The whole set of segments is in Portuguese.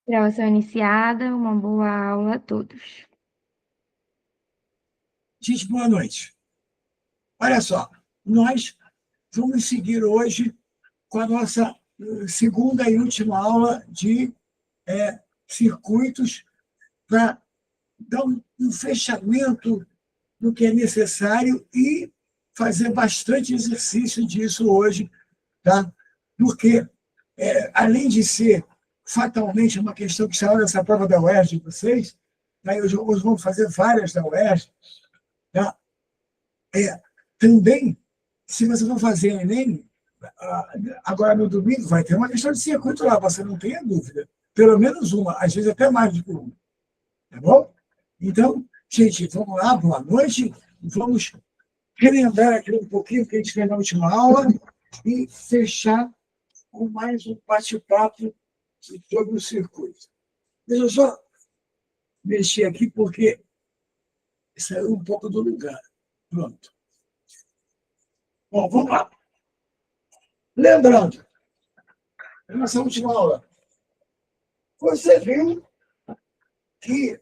Gravação iniciada, uma boa aula a todos. Gente, boa noite. Olha só, nós vamos seguir hoje com a nossa segunda e última aula de circuitos para dar um fechamento do que é necessário e fazer bastante exercício disso hoje, tá? Porque, além de ser fatalmente uma questão que saiu dessa prova da UERJ de vocês, tá? Hoje vamos fazer várias da UERJ, tá? Também, se você for fazer Enem, agora no domingo vai ter uma questão de circuito lá, você não tenha dúvida. Pelo menos uma, às vezes até mais do que uma. Tá bom? Então, gente, vamos lá, boa noite. Vamos relembrar aqui um pouquinho que a gente fez na última aula e fechar com mais um bate-papo sobre o circuito. Deixa eu só mexer aqui, porque saiu um pouco do lugar. Pronto. Bom, vamos lá. Lembrando, na nossa última aula, você viu que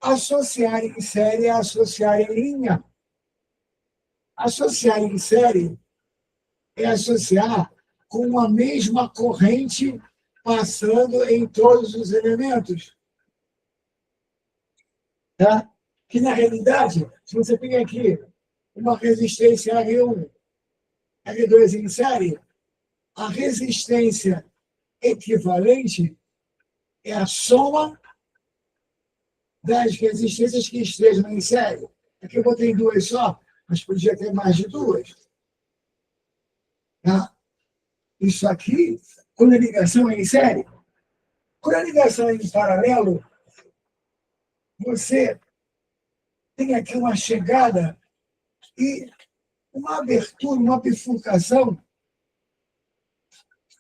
associar em série é associar em linha. Associar em série é associar com a mesma corrente passando em todos os elementos. Tá? Que, na realidade, se você tem aqui uma resistência R1, R2 em série, a resistência equivalente é a soma das resistências que estejam em série. Aqui eu botei duas só, mas podia ter mais de duas. Tá? Isso aqui, quando a ligação é em série. Quando a ligação é em paralelo, você tem aqui uma chegada e uma abertura, uma bifurcação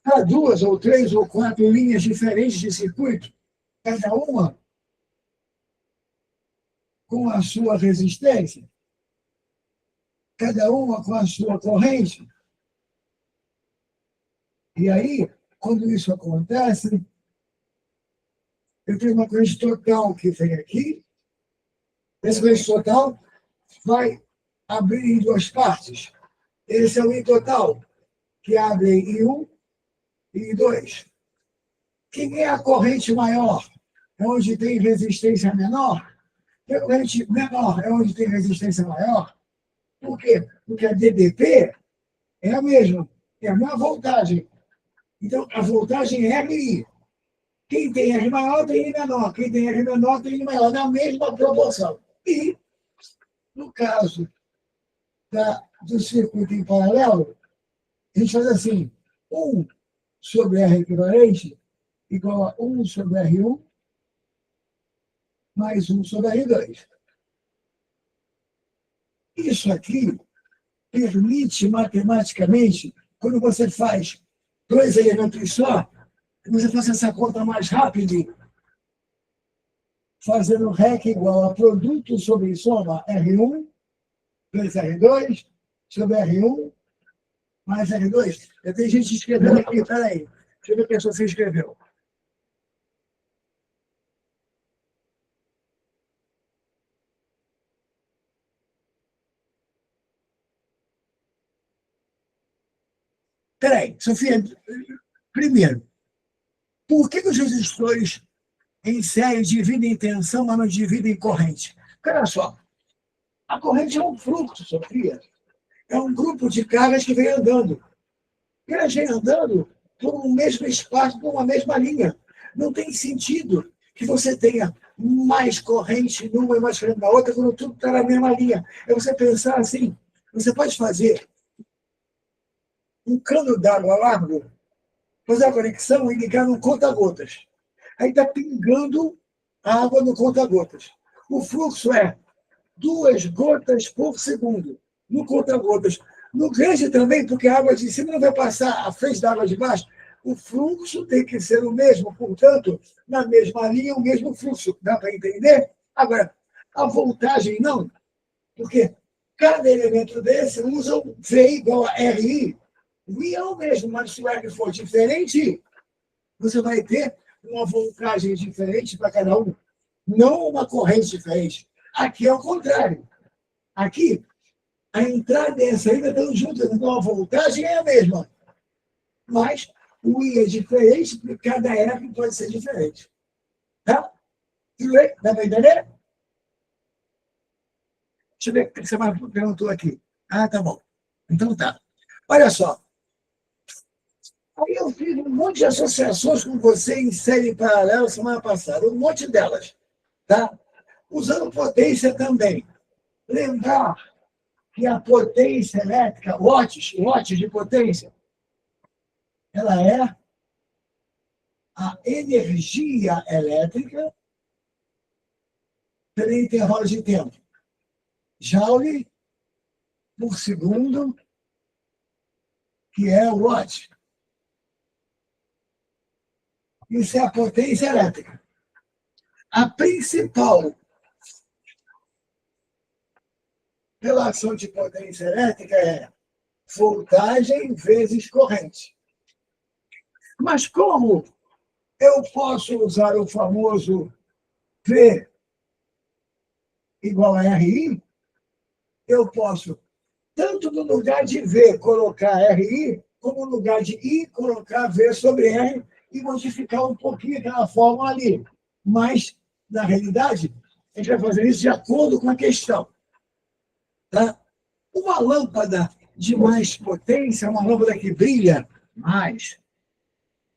para duas ou três ou quatro linhas diferentes de circuito, cada uma com a sua resistência, cada uma com a sua corrente. E aí, quando isso acontece, eu tenho uma corrente total que vem aqui, essa corrente total vai abrir em duas partes. Esse é o I total, que abre em I1 e I2. Quem é a corrente maior? É onde tem resistência menor? A corrente menor é onde tem resistência maior? Por quê? Porque a DDP é a mesma voltagem. Então, a voltagem é RI. Quem tem R maior tem I menor. Quem tem R menor tem I maior, na mesma proporção. E, no caso do circuito em paralelo, a gente faz assim, 1 sobre R equivalente igual a 1 sobre R1 mais 1 sobre R2. Isso aqui permite, matematicamente, quando você faz dois elementos só, você faz essa conta mais rápido, fazendo REC igual a produto sobre soma R1 vezes R2 sobre R1 mais R2. Eu tenho gente escrevendo aqui, peraí. Deixa eu ver o que a Sofia escreveu. Peraí, Sofia, primeiro, por que os resistores em série dividem em tensão, mas não dividem em corrente? Olha só, a corrente é um fluxo, Sofia. É um grupo de cargas que vem andando. E elas vêm andando por um mesmo espaço, por uma mesma linha. Não tem sentido que você tenha mais corrente numa e mais corrente na outra, quando tudo está na mesma linha. É você pensar assim, você pode fazer um cano d'água largo, fazer a conexão e ligar no conta-gotas. Aí está pingando água no conta-gotas. O fluxo é 2 gotas por segundo no conta-gotas. No grande também, porque a água de cima não vai passar à frente da água de baixo, o fluxo tem que ser o mesmo, portanto, na mesma linha, o mesmo fluxo. Dá para entender? Agora, a voltagem não, porque cada elemento desse usa um V igual a RI. O I é o mesmo, mas se o R for diferente, você vai ter uma voltagem diferente para cada um, não uma corrente diferente. Aqui é o contrário. Aqui, a entrada e a saída estão juntas, então a voltagem é a mesma. Mas o I é diferente, porque cada F pode ser diferente. Tá? Tudo bem? Dá para entender? Deixa eu ver o que você perguntou aqui. Ah, tá bom. Então tá. Olha só. Aí eu fiz um monte de associações com você em série paralela semana passada, um monte delas, tá? Usando potência também. Lembrar que a potência elétrica, watts de potência, ela é a energia elétrica pelo intervalo de tempo. Joule por segundo, que é o watt. Isso é a potência elétrica. A principal relação de potência elétrica é voltagem vezes corrente. Mas como eu posso usar o famoso V igual a RI, eu posso, tanto no lugar de V, colocar RI, como no lugar de I, colocar V sobre R e modificar um pouquinho aquela fórmula ali. Mas, na realidade, a gente vai fazer isso de acordo com a questão. Tá? Uma lâmpada de mais potência, uma lâmpada que brilha mais,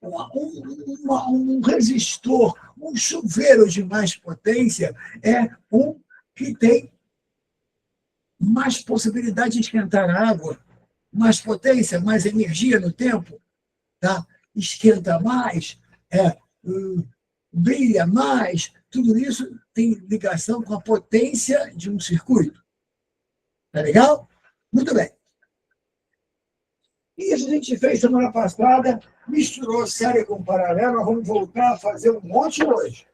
um resistor, um chuveiro de mais potência é um que tem mais possibilidade de esquentar a água, mais potência, mais energia no tempo, tá? Esquenta mais, brilha mais, tudo isso tem ligação com a potência de um circuito. Tá legal? Muito bem. Isso a gente fez semana passada, misturou série com paralelo, nós vamos voltar a fazer um monte hoje.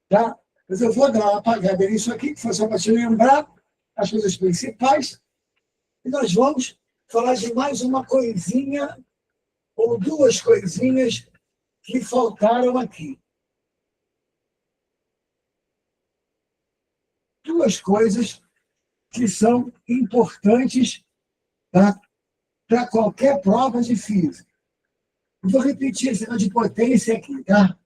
Tá? Mas eu vou dar uma apagada nisso aqui, que foi só para te lembrar as coisas principais, e nós vamos falar de mais uma coisinha, ou duas coisinhas que faltaram aqui. Duas coisas que são importantes, tá? Para qualquer prova de física. Vou repetir esse negócio de potência aqui, tá?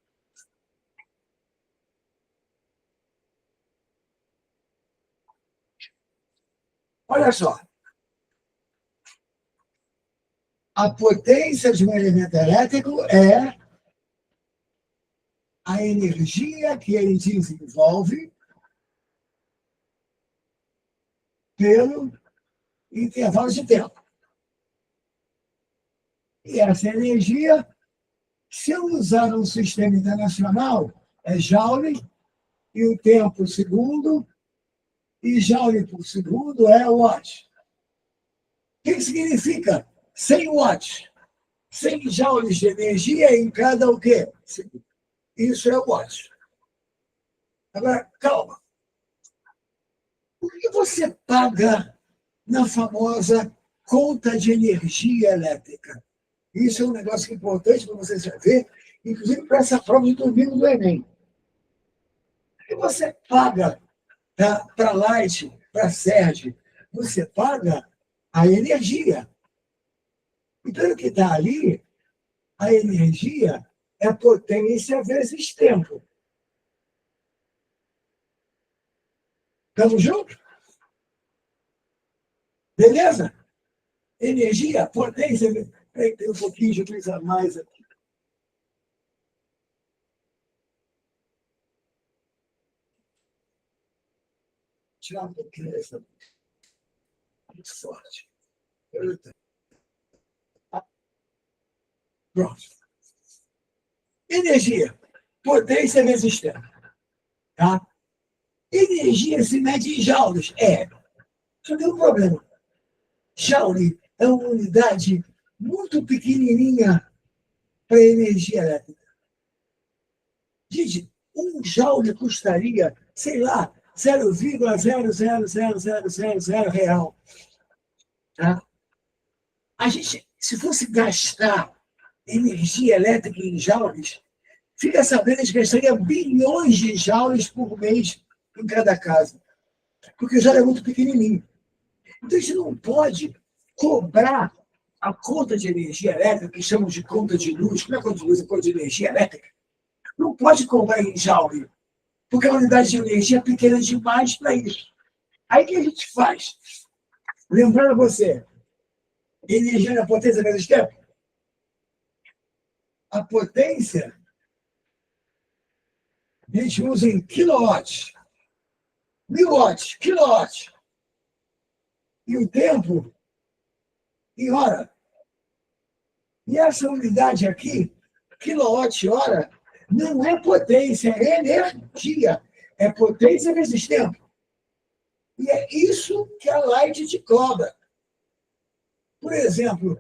Olha só. A potência de um elemento elétrico é a energia que ele desenvolve pelo intervalo de tempo. E essa energia, se eu usar um sistema internacional, é Joule, e o tempo segundo, e Joule por segundo é watt. O que significa 100 watts? 100 joules de energia em cada o quê? Isso é watt. Agora, calma. Por que você paga na famosa conta de energia elétrica? Isso é um negócio importante para você saber, inclusive para essa prova de domingo do Enem. E você paga, tá, para Light, para Sérgio, você paga a energia. E pelo que está ali, a energia é potência vezes tempo. Estamos juntos? Beleza? Energia, potência. Tem um pouquinho de utilizar mais aqui. Tirar um pouquinho dessa. Muito forte. Pronto. Energia, potência vezes tempo. Tá? Energia se mede em joules. Só tem um problema. Joule é uma unidade muito pequenininha para energia elétrica. Gente, um joule custaria, sei lá, 0,00000 real. Tá? A gente, se fosse gastar energia elétrica em joules, Fica sabendo que gastaria bilhões de joules por mês em cada casa, porque o joule é muito pequenininho. Então, a gente não pode cobrar a conta de energia elétrica, que chamamos de conta de luz, não é conta de luz, é conta de energia elétrica, não pode cobrar em joule, porque a unidade de energia é pequena demais para isso. Aí o que a gente faz? Lembrando a você, energia na potência vezes tempo? A potência a gente usa em quilowatts, 1000 watts, quilowatts. E o tempo em hora. E essa unidade aqui, quilowatt-hora, não é potência, é energia. É potência vezes tempo. E é isso que a Light te cobra. Por exemplo,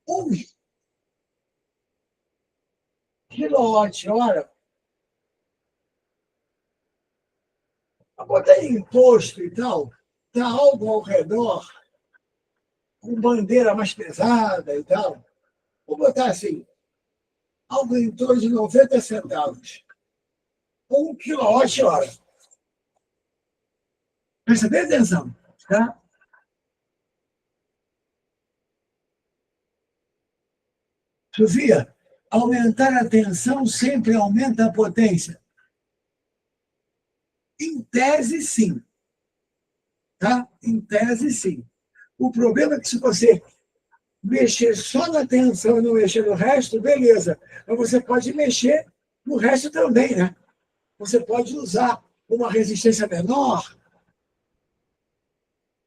1 quilowatt-hora, para botar em imposto e tal, tá algo ao redor, com bandeira mais pesada e tal. Vou botar assim, algo em torno de 90 centavos. 1 quilowatt-hora. Presta bem atenção, tá? Sofia, aumentar a tensão sempre aumenta a potência? Em tese, sim. Tá? Em tese, sim. O problema é que se você mexer só na tensão e não mexer no resto, beleza. Mas você pode mexer no resto também, né? Você pode usar uma resistência menor,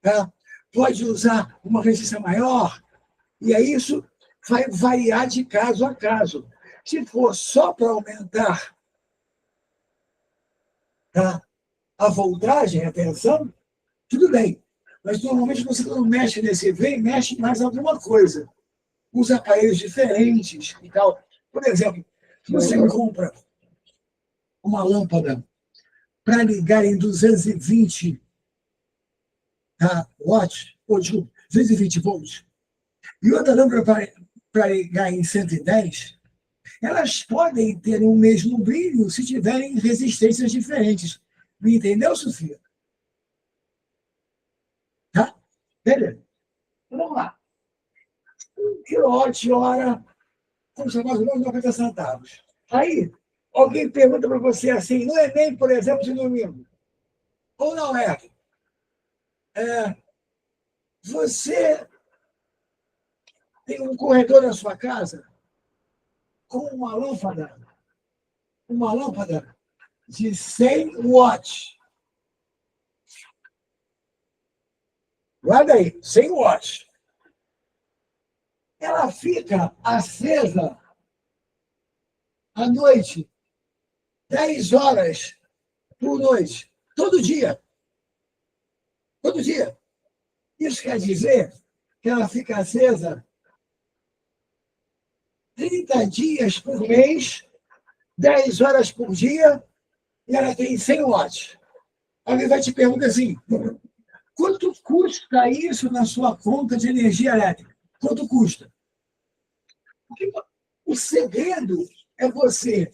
tá? Pode usar uma resistência maior, e aí isso vai variar de caso a caso. Se for só para aumentar, tá, a voltagem, a tensão, tudo bem. Mas normalmente você não mexe nesse V, mexe em mais alguma coisa. Usa aparelhos diferentes e tal. Por exemplo, se você compra uma lâmpada para ligar em 220, tá, watts, ou desculpa, 220 volts, e outra lâmpada para ligar em 110, elas podem ter o mesmo brilho se tiverem resistências diferentes. Me entendeu, Sofia? Tá? Beleza. Então, vamos lá. 1 quilowatt-hora custa mais ou menos 90 centavos. Aí, alguém pergunta para você assim, no Enem, por exemplo, de domingo, ou não é? Você tem um corredor na sua casa com uma lâmpada de 100 watts. Guarda aí, 100 watts. Ela fica acesa à noite, 10 horas por noite, todo dia. Todo dia. Isso quer dizer que ela fica acesa 30 dias por mês, 10 horas por dia, e ela tem 100 watts. Alguém vai te perguntar assim, quanto custa isso na sua conta de energia elétrica? Quanto custa? O segredo é você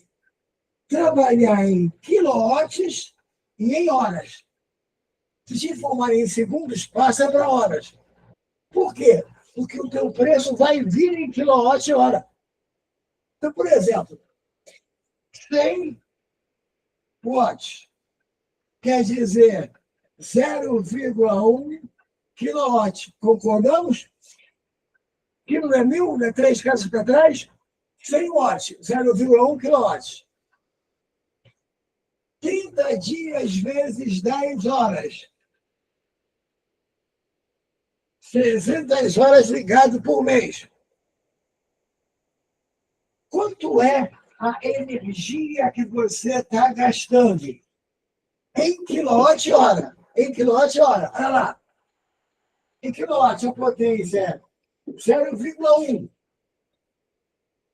trabalhar em quilowatts e em horas. Se te informar em segundos, passa para horas. Por quê? Porque o teu preço vai vir em quilowatt-hora. Então, por exemplo, 100 watts quer dizer 0,1 quilowatt. Concordamos? Aquilo não é 1000, não é 3 casas para trás? 100 watts, 0,1 quilowatt. 30 dias vezes 10 horas. 300 horas ligado por mês. Quanto é a energia que você está gastando? Em quilowatt-hora. Em quilowatt-hora. Olha lá. Em quilowatt, a potência é 0,1.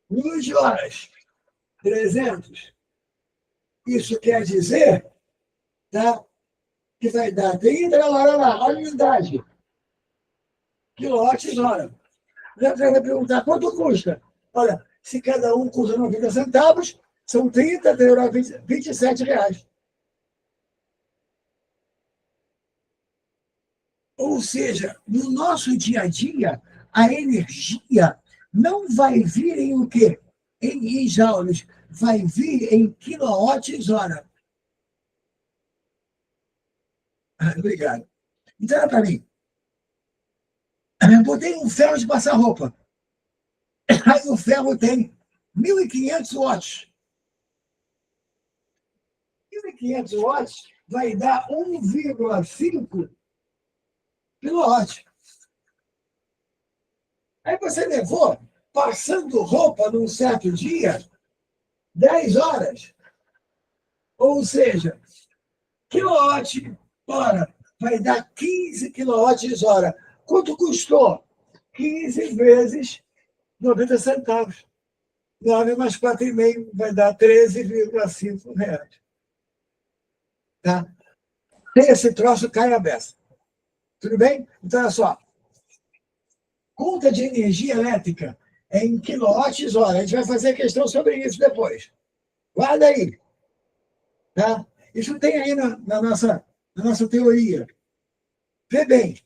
Luz de horas. 300. Isso quer dizer, tá, que vai dar 30 hora lá. Olha a unidade. Quilowatts-hora. Você vai perguntar quanto custa? Olha, se cada um custa 90 centavos, São 30, terá 27 reais. Ou seja, no nosso dia a dia, a energia não vai vir em o quê? Em joules, vai vir em quilowatts-hora. Obrigado. Então, olha para mim. Eu botei um ferro de passar roupa. Aí o ferro tem 1.500 watts. 1.500 watts vai dar 1,5 quilowatt. Aí você levou, passando roupa num certo dia, 10 horas. Ou seja, quilowatt-hora vai dar 15 quilowatts-hora. Quanto custou? 15 vezes 90 centavos. 9 mais 4,5 vai dar 13,5 reais. Tá? Esse troço cai a beça. Tudo bem? Então, olha só. Conta de energia elétrica é em quilowatts-hora. A gente vai fazer questão sobre isso depois. Guarda aí. Tá? Isso tem aí na nossa teoria. Vê bem,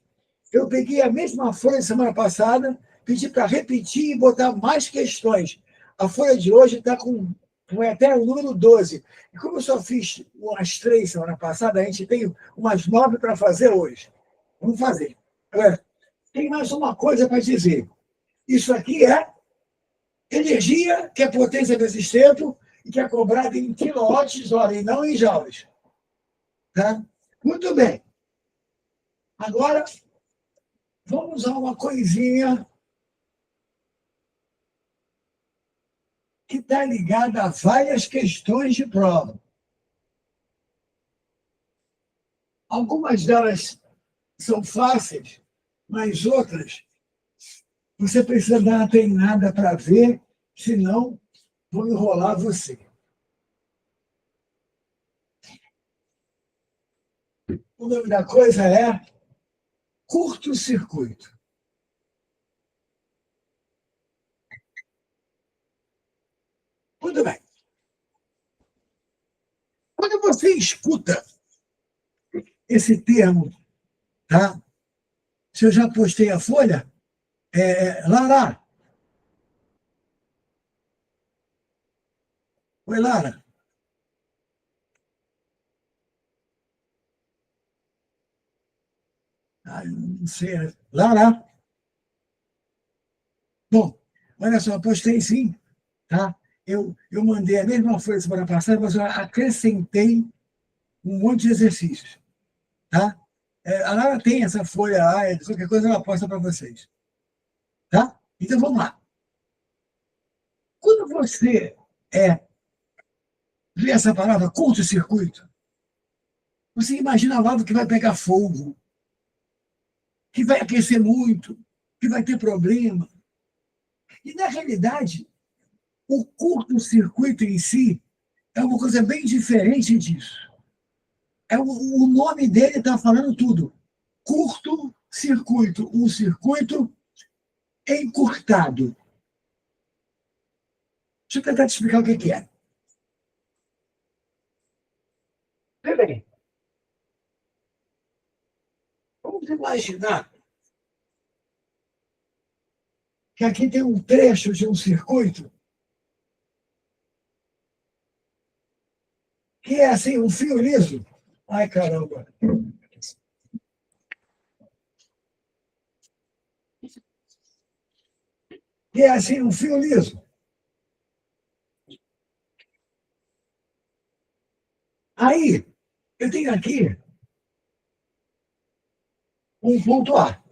eu peguei a mesma folha semana passada, pedi para repetir e botar mais questões. A folha de hoje está com até o número 12. E como eu só fiz umas 3 semana passada, a gente tem umas 9 para fazer hoje. Vamos fazer. Agora, tem mais uma coisa para dizer. Isso aqui é energia, que é potência vezes tempo, e que é cobrada em quilowatts-hora e não em joules. Tá? Muito bem. Agora, vamos a uma coisinha que está ligada a várias questões de prova. Algumas delas são fáceis, mas outras você precisa dar uma treinada para ver, senão vou enrolar você. O nome da coisa é curto-circuito. Muito bem. Quando você escuta esse termo, tá? Se eu já postei a folha, Lara. Oi, Lara. Não sei. Lara. Bom, olha só, postei sim, tá? Eu mandei a mesma folha semana passada, mas eu acrescentei um monte de exercícios, tá? A Lara tem essa folha lá, qualquer coisa ela posta para vocês, tá? Então, vamos lá. Quando você vê essa palavra curto-circuito, você imagina logo que vai pegar fogo, que vai aquecer muito, que vai ter problema. E, na realidade, o curto-circuito em si é uma coisa bem diferente disso. O nome dele está falando tudo. Curto-circuito, um circuito encurtado. Deixa eu tentar te explicar o que é. Vê bem. Vamos imaginar que aqui tem um trecho de um circuito que é assim, um fio liso. Ai, caramba. Que é assim, um fio liso. Aí, eu tenho aqui um ponto A.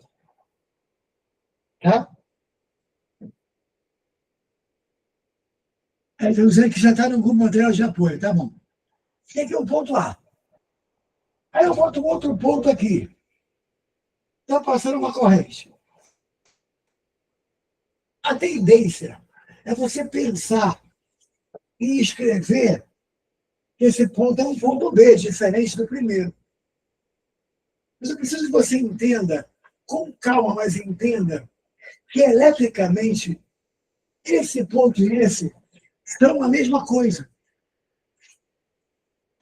Tá? Estou dizendo que já está no grupo material de apoio, tá bom. Tem aqui um ponto A. Aí eu boto um outro ponto aqui. Está passando uma corrente. A tendência é você pensar e escrever que esse ponto é um ponto B, diferente do primeiro. Mas eu preciso que você entenda, com calma, mas entenda, que eletricamente esse ponto e esse são a mesma coisa.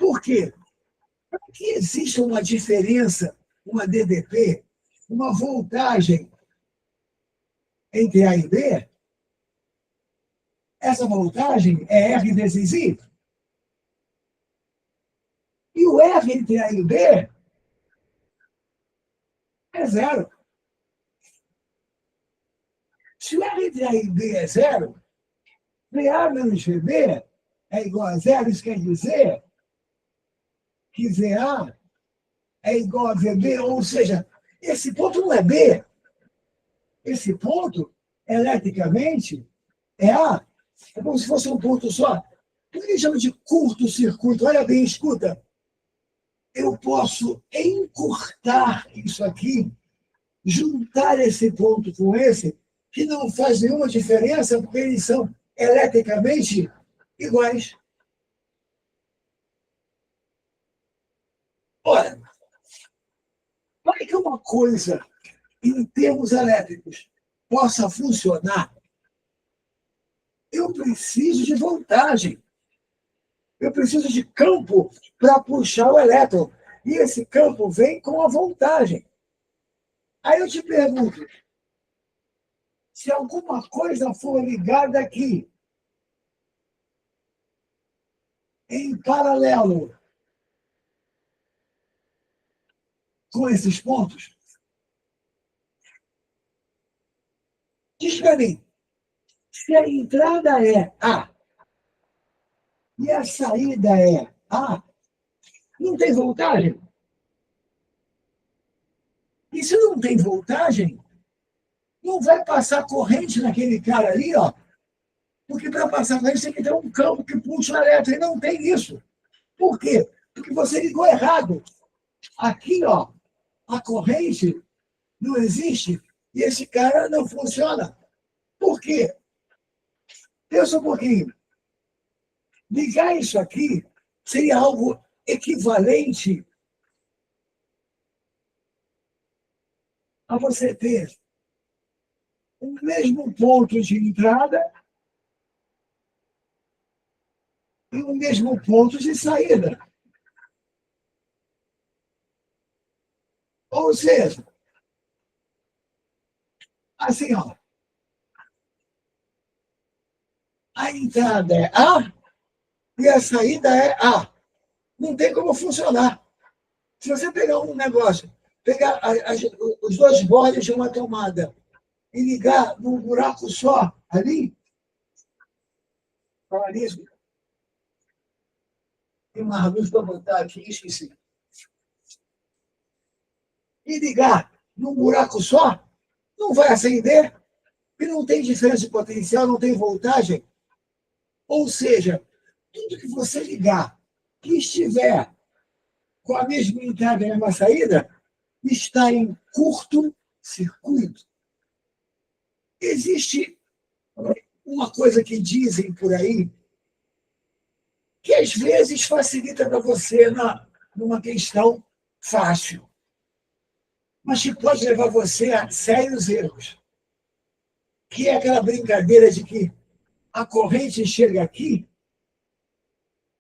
Por quê? Para que exista uma diferença, uma DDP, uma voltagem entre A e B, essa voltagem é R vezes I. E o R entre A e B é zero. Se o R entre A e B é zero, VA menos VB é igual a zero. Isso quer dizer que VA é igual a VB, ou seja, esse ponto não é B. Esse ponto, eletricamente, é A. É como se fosse um ponto só. Por que chama de curto-circuito? Olha bem, escuta. Eu posso encurtar isso aqui, juntar esse ponto com esse, que não faz nenhuma diferença, porque eles são eletricamente iguais. Ora, para que uma coisa, em termos elétricos, possa funcionar, eu preciso de voltagem. Eu preciso de campo para puxar o elétron. E esse campo vem com a voltagem. Aí eu te pergunto, se alguma coisa for ligada aqui, em paralelo com esses pontos, diz para mim, se a entrada é A e a saída é A, não tem voltagem? E se não tem voltagem, não vai passar corrente naquele cara ali, ó, porque para passar corrente tem que ter um campo que puxa o elétron, e não tem isso. Por quê? Porque você ligou errado. Aqui, ó, a corrente não existe e esse cara não funciona. Por quê? Pensa um pouquinho. Ligar isso aqui seria algo equivalente a você ter o mesmo ponto de entrada e o mesmo ponto de saída. Ou seja, assim, ó, a entrada é A e a saída é A. Não tem como funcionar. Se você pegar um negócio, pegar os dois bordes de uma tomada e ligar num buraco só ali, fala nisso, tem uma luz para botar aqui, esqueci. E ligar num buraco só, não vai acender, e não tem diferença de potencial, não tem voltagem. Ou seja, tudo que você ligar, que estiver com a mesma entrada e a mesma saída, está em curto-circuito. Existe uma coisa que dizem por aí, que às vezes facilita para você numa questão fácil, mas que pode levar você a sérios erros, que é aquela brincadeira de que a corrente chega aqui,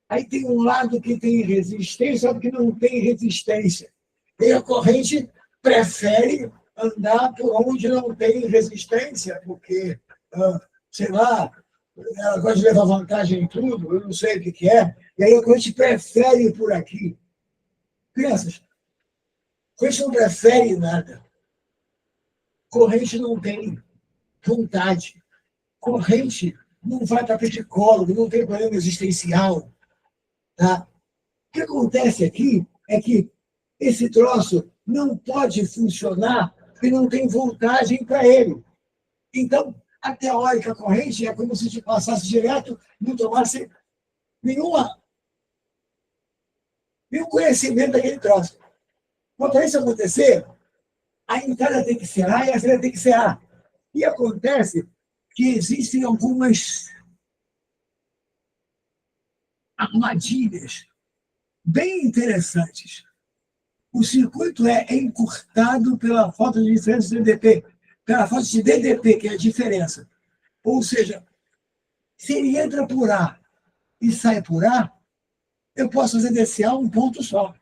aí tem um lado que tem resistência, outro que não tem resistência. E a corrente prefere andar por onde não tem resistência, porque, sei lá, ela gosta de levar vantagem em tudo, eu não sei o que é, e aí a corrente prefere ir por aqui. Crianças, corrente não prefere nada. Corrente não tem vontade. Corrente não vai para psicólogo, não tem problema existencial. Tá? O que acontece aqui é que esse troço não pode funcionar porque não tem voltagem para ele. Então, a teórica corrente é como se te passasse direto, não tomasse nenhum conhecimento daquele troço. Para isso acontecer, a entrada tem que ser A e a saída tem que ser A. E acontece que existem algumas armadilhas bem interessantes. O circuito é encurtado pela falta de diferença de DDP, pela falta de DDP, que é a diferença. Ou seja, se ele entra por A e sai por A, eu posso fazer desse A um ponto só.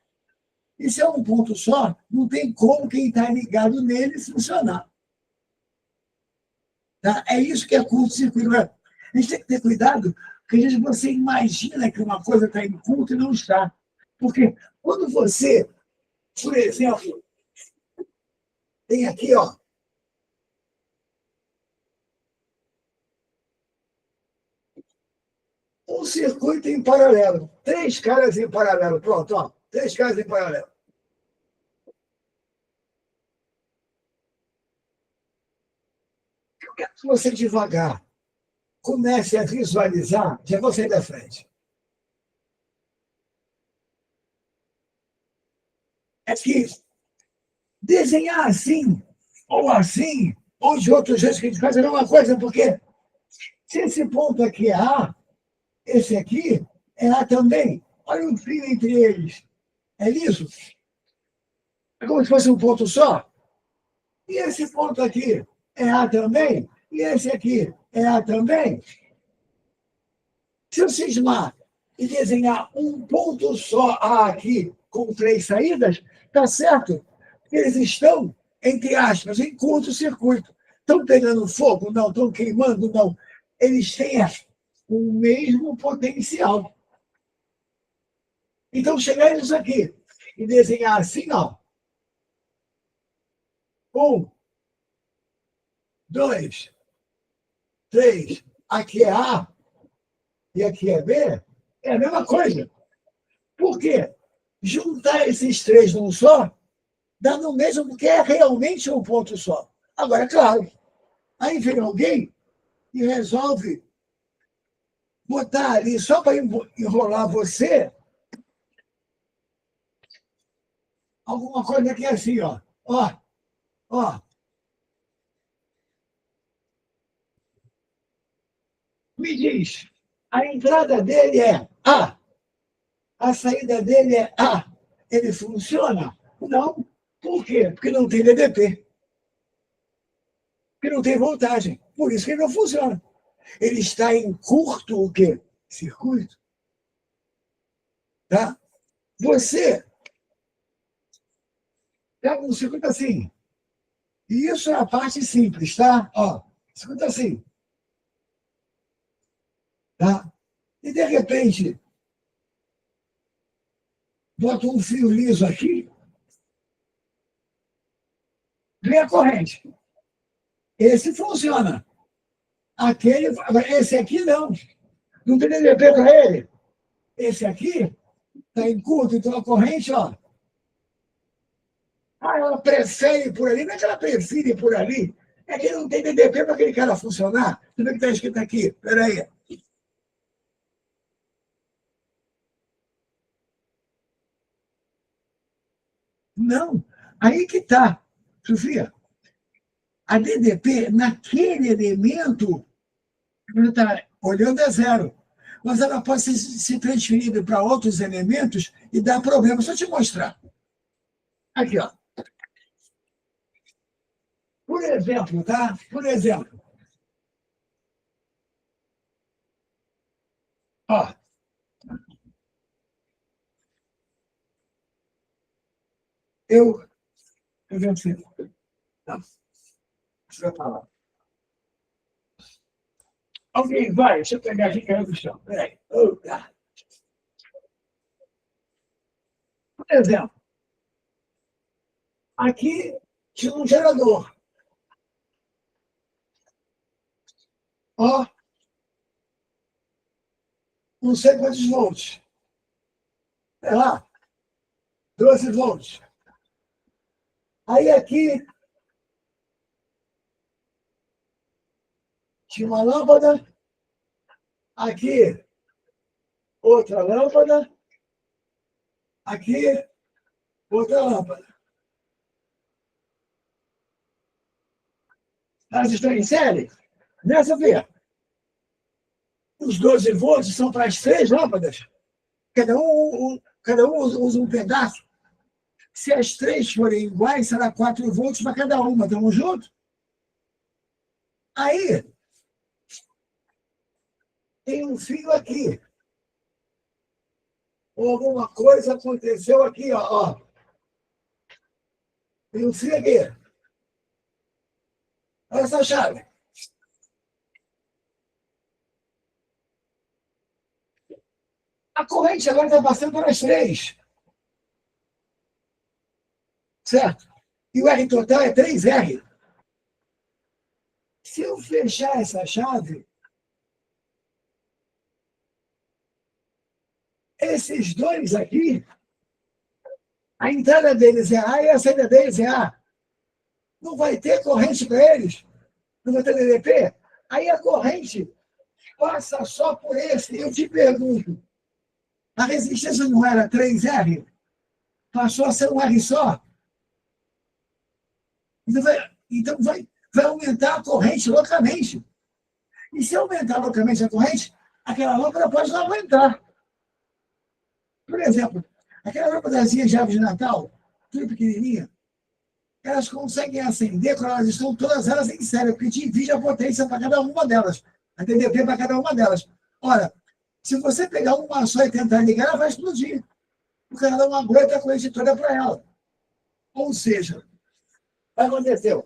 E se é um ponto só, não tem como quem está ligado nele funcionar. Tá? É isso que é curto-circuito. A gente tem que ter cuidado, porque às vezes você imagina que uma coisa está em curto e não está. Porque quando você, por exemplo, tem aqui, ó, um circuito em paralelo, 3 caras em paralelo, pronto, ó, 3 caras em paralelo. Eu quero que você devagar comece a visualizar, já vou sair da frente. É que desenhar assim, ou de outro jeito que a gente faz a mesma coisa, porque se esse ponto aqui é A, esse aqui é A também. Olha o fio entre eles. É isso? É como se fosse um ponto só. E esse ponto aqui é A também? E esse aqui é A também? Se eu cismar e desenhar um ponto só A aqui, com 3 saídas, está certo. Eles estão, entre aspas, em curto-circuito. Estão pegando fogo? Não. Estão queimando? Não. Eles têm o mesmo potencial. Então, chegar nisso aqui e desenhar assim, ó. 1, 2, 3. Aqui é A e aqui é B. É a mesma coisa. Por quê? Juntar esses 3 num só dá no mesmo, porque é realmente um ponto só. Agora, claro, aí vem alguém e resolve botar ali, só para enrolar você, alguma coisa que é assim, ó. Ó, ó. Me diz, a entrada dele é A saída dele é A. Ele funciona? Não. Por quê? Porque não tem DDP. Porque não tem voltagem. Por isso que ele não funciona. Ele está em curto o quê? Circuito. Tá? Você pega um circuito assim. E isso é a parte simples, tá? Ó, circuito assim. Tá? E, de repente, bota um fio liso aqui, vem a corrente. Esse funciona. Esse aqui não. Não tem DDP para ele. Esse aqui está em curto, então a corrente, ó. Ela prefere por ali. Não é que ela prefere por ali. É que não tem DDP para aquele cara funcionar. Tudo que está escrito aqui. Espera aí. Não. Aí que está, Sofia. A DDP, naquele elemento, está olhando é zero. Mas ela pode ser transferida para outros elementos e dar problema. Deixa eu te mostrar. Aqui, ó. Por exemplo, tá? Por exemplo. Ó. Eu venho assim. Não, deixa eu falar. Alguém vai, deixa eu pegar aqui, caiu do chão. Peraí. Opa. Por exemplo, aqui tinha um gerador. Ó, não sei quantos volts. É lá, 12 volts. Aí aqui tinha uma lâmpada, aqui outra lâmpada, aqui outra lâmpada. Elas estão em série? Né, Sofia? Os 12 volts são para as 3 lâmpadas. Cada um usa um pedaço. Se as 3 forem iguais, será 4 volts para cada uma. Estamos juntos? Aí, tem um fio aqui. ou alguma coisa aconteceu aqui, ó. Tem um fio aqui. Olha essa chave. A corrente agora está passando pelas três. Certo? E o R total é 3R. Se eu fechar essa chave, esses dois aqui, a entrada deles é A e a saída deles é A. Não vai ter corrente para eles? Não vai ter DDP? Aí a corrente passa só por esse. Eu te pergunto, a resistência não era 3R? Passou a ser um R só? Então vai aumentar a corrente loucamente. E se aumentar loucamente a corrente, aquela lâmpada pode não aguentar. Por exemplo, aquela lâmpadazinha de árvore de Natal, tudo pequenininha, elas conseguem acender quando elas estão todas elas em série, porque divide a potência para cada uma delas, a TDP para cada uma delas. Ora, se você pegar uma só e tentar ligar, ela vai explodir, porque ela não aguenta a corrente toda para ela. Ou seja, o que aconteceu?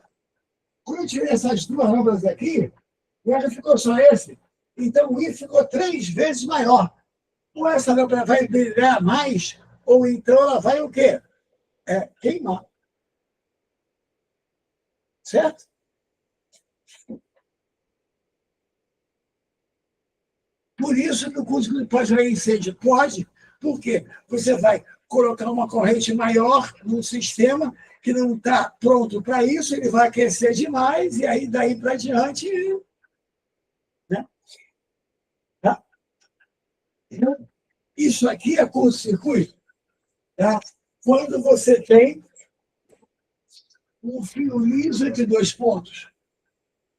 Quando eu tirei essas duas lâmpadas aqui, o R ficou só esse. Então o I ficou 3 vezes maior. Ou essa lâmpada vai brilhar mais, ou então ela vai o quê? Queimar. Certo? Por isso que o curso pode haver incêndio. Pode, porque você vai colocar uma corrente maior no sistema que não está pronto para isso, ele vai aquecer demais, e aí daí para diante. Né? Tá? Então, isso aqui é curto-circuito. Tá? Quando você tem um fio liso entre dois pontos.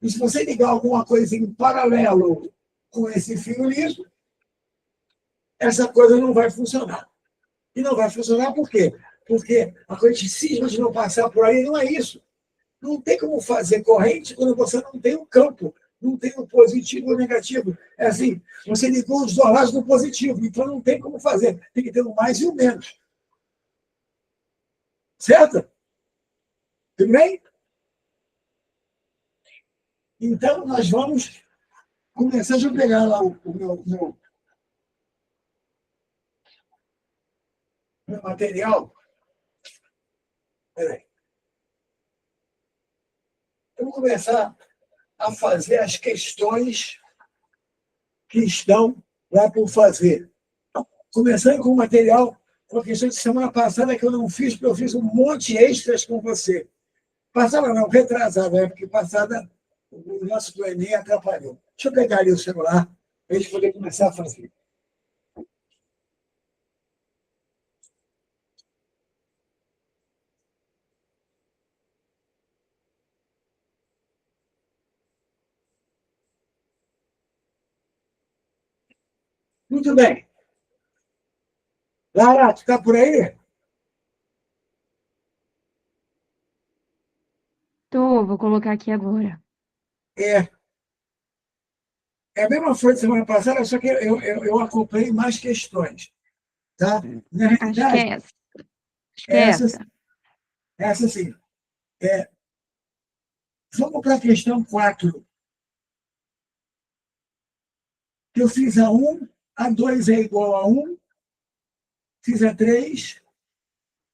E se você ligar alguma coisa em paralelo com esse fio liso, essa coisa não vai funcionar. E não vai funcionar por quê? Porque a corrente cisma de não passar por aí não é isso. Não tem como fazer corrente quando você não tem um campo, não tem o positivo ou o negativo. É assim, você ligou os dois lados do positivo, então não tem como fazer. Tem que ter o mais e o menos. Certo? Tudo bem? Então, nós vamos começar. Deixa eu pegar lá o meu material. Peraí. Eu vou começar a fazer as questões que estão lá por fazer. Começando com o material, com a questão de semana passada que eu não fiz, porque eu fiz um monte de extras com você. Passada não, retrasada, porque passada o nosso do Enem atrapalhou. Deixa eu pegar ali o celular para a gente poder começar a fazer. Muito bem. Lara, tu está por aí? Vou colocar aqui agora. É. É a mesma coisa semana passada, só que eu acompanhei mais questões. Tá? Na Acho que realidade, é essa. Acho que é essa, essa. essa sim. Vamos para a questão 4. Eu fiz a 1, a 2 é igual a 1, fiz a 3,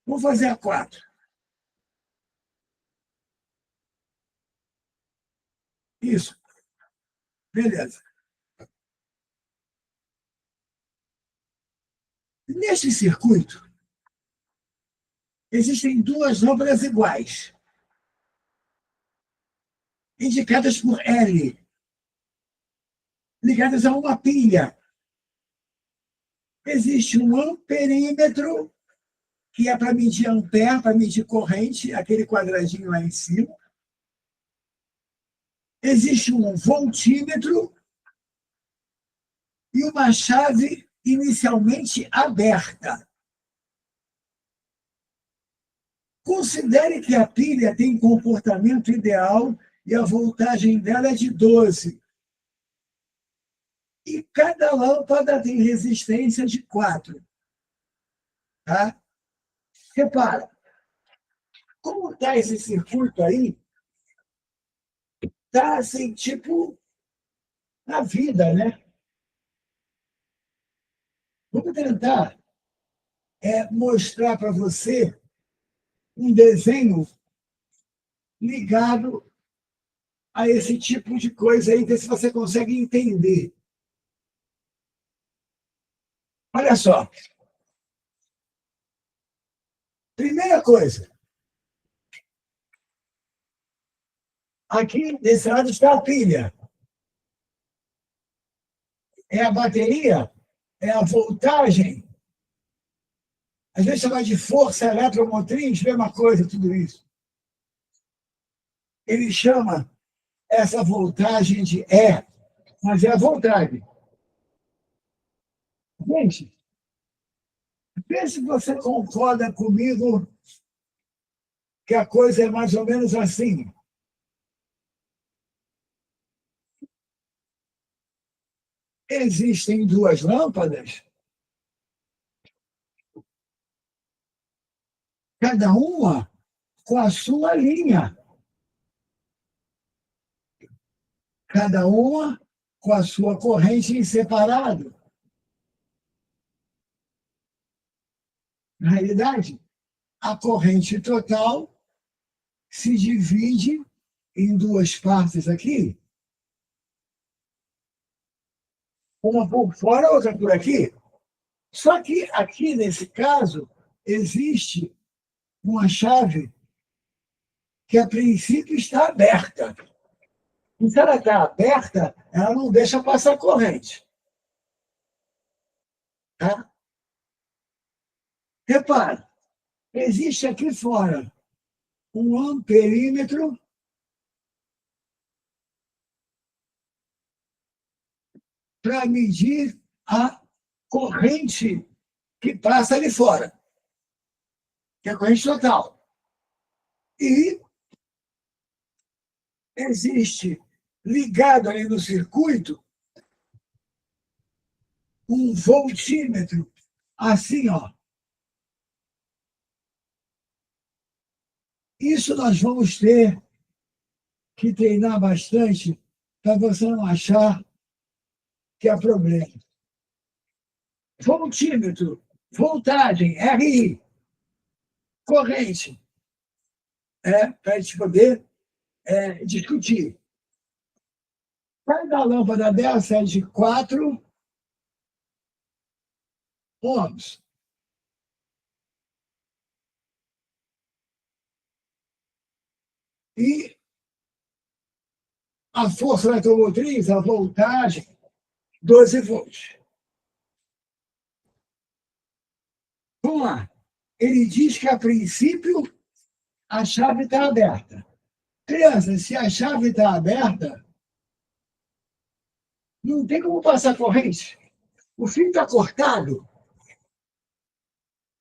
vou fazer a 4. Isso, beleza. Neste circuito, existem duas lâmpadas iguais, indicadas por L, ligadas a uma pilha. Existe um amperímetro, que é para medir ampere, para medir corrente, aquele quadradinho lá em cima. Existe um voltímetro e uma chave inicialmente aberta. Considere que a pilha tem comportamento ideal e a voltagem dela é de 12. E cada lâmpada tem resistência de 4. Tá? Repara, como está esse circuito aí, está assim, tipo, na vida, né? Vamos tentar mostrar para você um desenho ligado a esse tipo de coisa aí, ver se você consegue entender. Olha só. Primeira coisa, aqui desse lado está a pilha. É a bateria, é a voltagem. Às vezes chama de força eletromotriz, mesma coisa, tudo isso. Ele chama essa voltagem de E, mas é a voltagem. Gente, vê se você concorda comigo que a coisa é mais ou menos assim. Existem duas lâmpadas, cada uma com a sua linha, cada uma com a sua corrente em separado. Na realidade, a corrente total se divide em duas partes aqui, uma por fora, outra por aqui. Só que aqui, nesse caso, existe uma chave que, a princípio, está aberta. E se ela está aberta, ela não deixa passar corrente. Tá? Repara, existe aqui fora um amperímetro para medir a corrente que passa ali fora, que é a corrente total. E existe ligado ali no circuito um voltímetro, assim, ó. Isso nós vamos ter que treinar bastante para você não achar que há problema. Voltímetro, voltagem, RI, corrente, para a gente poder discutir. Cada lâmpada dessa é de 4 ohms. E a força eletromotriz, a voltagem, 12 volts. Vamos lá. Ele diz que, a princípio, a chave está aberta. Criança, se a chave está aberta, não tem como passar corrente. O fio está cortado.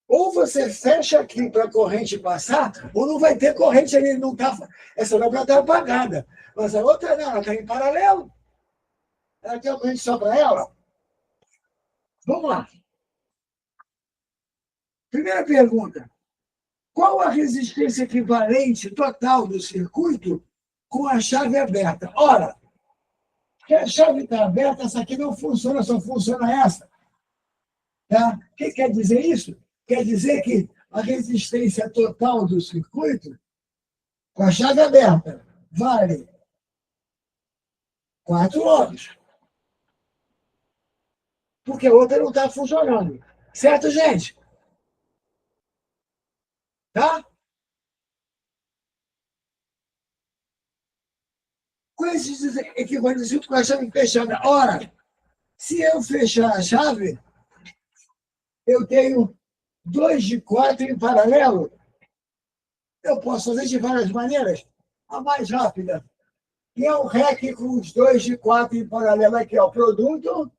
Ou você fecha aqui para a corrente passar, ou não vai ter corrente ali. Não tá, essa lâmpada está apagada. Mas a outra não, ela está em paralelo. Ela tem a corrente só para ela. Vamos lá. Primeira pergunta. Qual a resistência equivalente total do circuito com a chave aberta? Ora, se a chave está aberta, essa aqui não funciona, só funciona essa. Tá? O que quer dizer isso? Quer dizer que a resistência total do circuito, com a chave aberta, vale 4 ohms. Porque a outra não está funcionando. Certo, gente? Tá? Com esses equivalentes junto com a chave fechada. Ora, se eu fechar a chave, eu tenho 2 de 4 em paralelo. Eu posso fazer de várias maneiras. A mais rápida, que é o REC com os 2 de 4 em paralelo aqui, ó, produto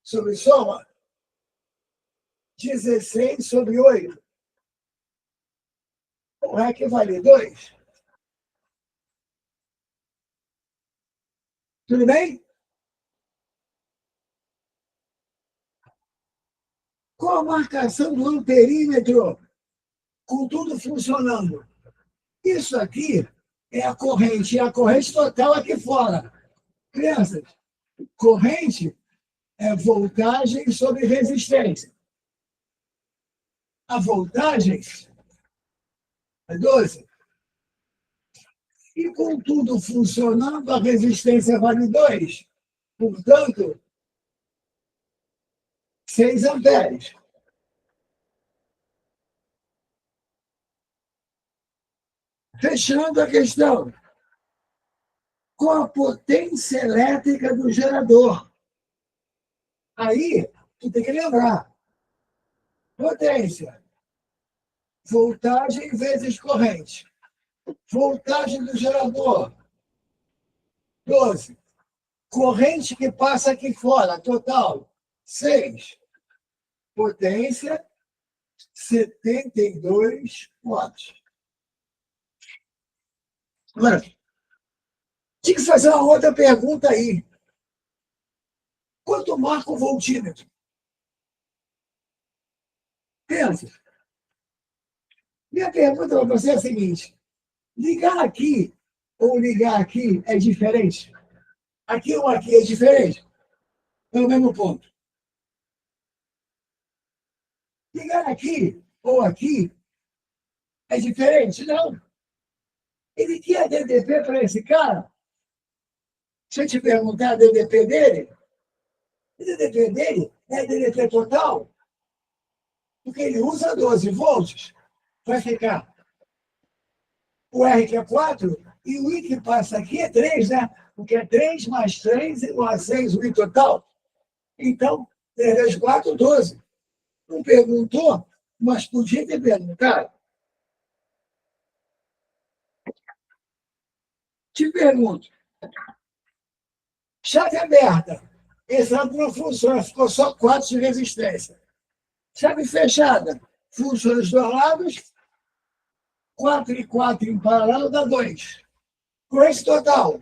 sobre soma, 16 sobre 8. O REC vale 2. Tudo bem? com a marcação do amperímetro, com tudo funcionando. Isso aqui é a corrente, e a corrente total aqui fora. Crianças, corrente é voltagem sobre resistência. A voltagem é 12. E com tudo funcionando, a resistência vale 2. Portanto, 6 amperes. Fechando a questão, com a potência elétrica do gerador. Aí, tu tem que lembrar. Potência. Voltagem vezes corrente. Voltagem do gerador. 12. Corrente que passa aqui fora, total. 6. Potência, 72 watts. Agora, tinha que fazer uma outra pergunta aí. Quanto marca o voltímetro? Pensa. Minha pergunta para você é a seguinte: ligar aqui ou ligar aqui é diferente? Aqui ou aqui é diferente? É o mesmo ponto. Ligar aqui ou aqui é diferente? Não. Ele tinha DDP para esse cara? Se eu te perguntar a DDP dele, o DDP dele é DDP total? Porque ele usa 12 volts. Vai ficar o R que é 4 e o I que passa aqui é 3, né? Porque é 3 mais 3 igual a 6, o I total. Então, 3 vezes 4, 12. Não perguntou, mas podia ter perguntado. Te pergunto. Chave aberta. Esse lado não funciona, ficou só 4 de resistência. Chave fechada. Funciona os dois lados. 4 e 4 em paralelo dá 2. Corrente total.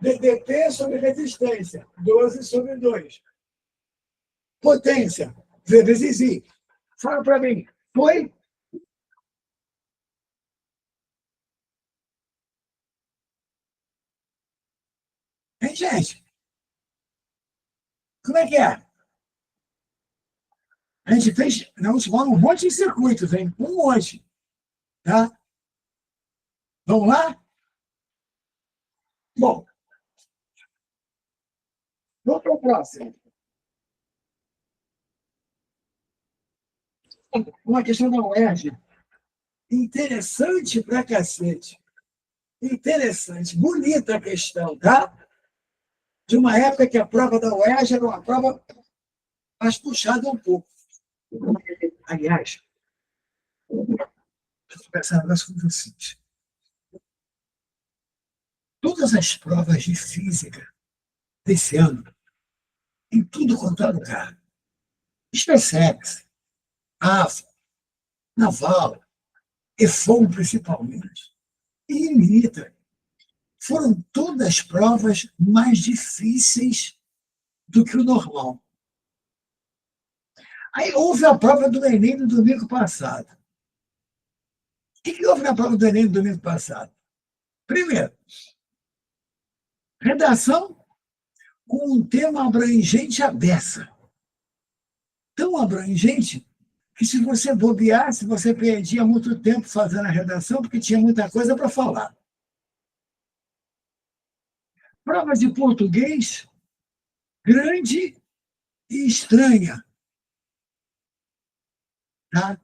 DDP sobre resistência. 12 sobre 2. Potência. V vezes I. Fala para mim. Foi? Hein, gente? Como é que é? A gente fez, não, um monte de circuitos, hein? Um monte. Tá? Vamos lá? Bom, vamos para o próximo. Uma questão da UERJ. Interessante pra cacete. Interessante. Bonita a questão, tá? De uma época que a prova da UERJ era uma prova mais puxada um pouco. Aliás, eu vou pensar um negócio com vocês. Todas as provas de física desse ano, em tudo quanto é lugar, SpaceX, AFA, Naval, EFON principalmente, e INITA, foram todas provas mais difíceis do que o normal. Aí houve a prova do Enem no domingo passado. O que houve na prova do Enem no domingo passado? Primeiro, redação com um tema abrangente à beça. Tão abrangente que, se você bobeasse, você perdia muito tempo fazendo a redação, porque tinha muita coisa para falar. Prova de português, grande e estranha. Tá?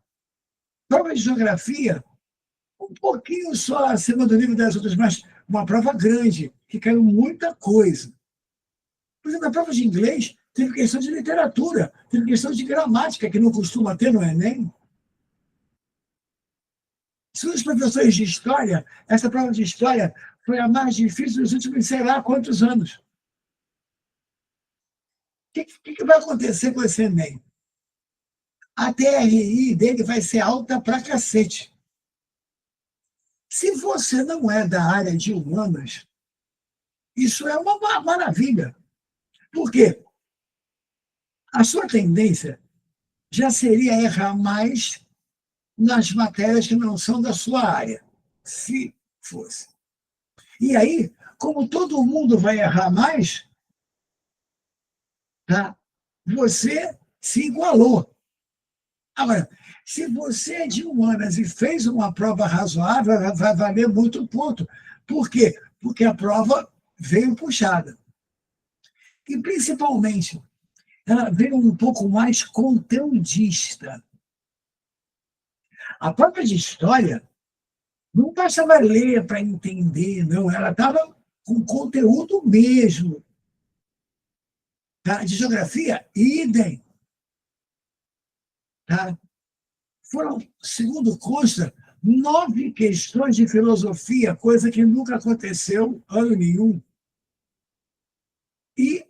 Prova de geografia, um pouquinho só acima do nível das outras, mas uma prova grande, que caiu muita coisa. Por exemplo, na prova de inglês, teve questão de literatura, teve questão de gramática, que não costuma ter no Enem. Segundo os professores de história, essa prova de história foi a mais difícil dos últimos, sei lá, quantos anos. O que vai acontecer com esse Enem? A TRI dele vai ser alta pra cacete. Se você não é da área de humanas, isso é uma maravilha. Por quê? A sua tendência já seria errar mais nas matérias que não são da sua área, se fosse. E aí, como todo mundo vai errar mais, tá? Você se igualou. Agora, se você é de humanas e fez uma prova razoável, vai valer muito ponto. Por quê? Porque a prova veio puxada. E, principalmente, ela veio um pouco mais conteudista. A prova de história não bastava ler para entender, não. Ela estava com conteúdo mesmo. Tá? De geografia, idem. Tá? Foram, segundo consta, 9 questões de filosofia, coisa que nunca aconteceu ano nenhum. E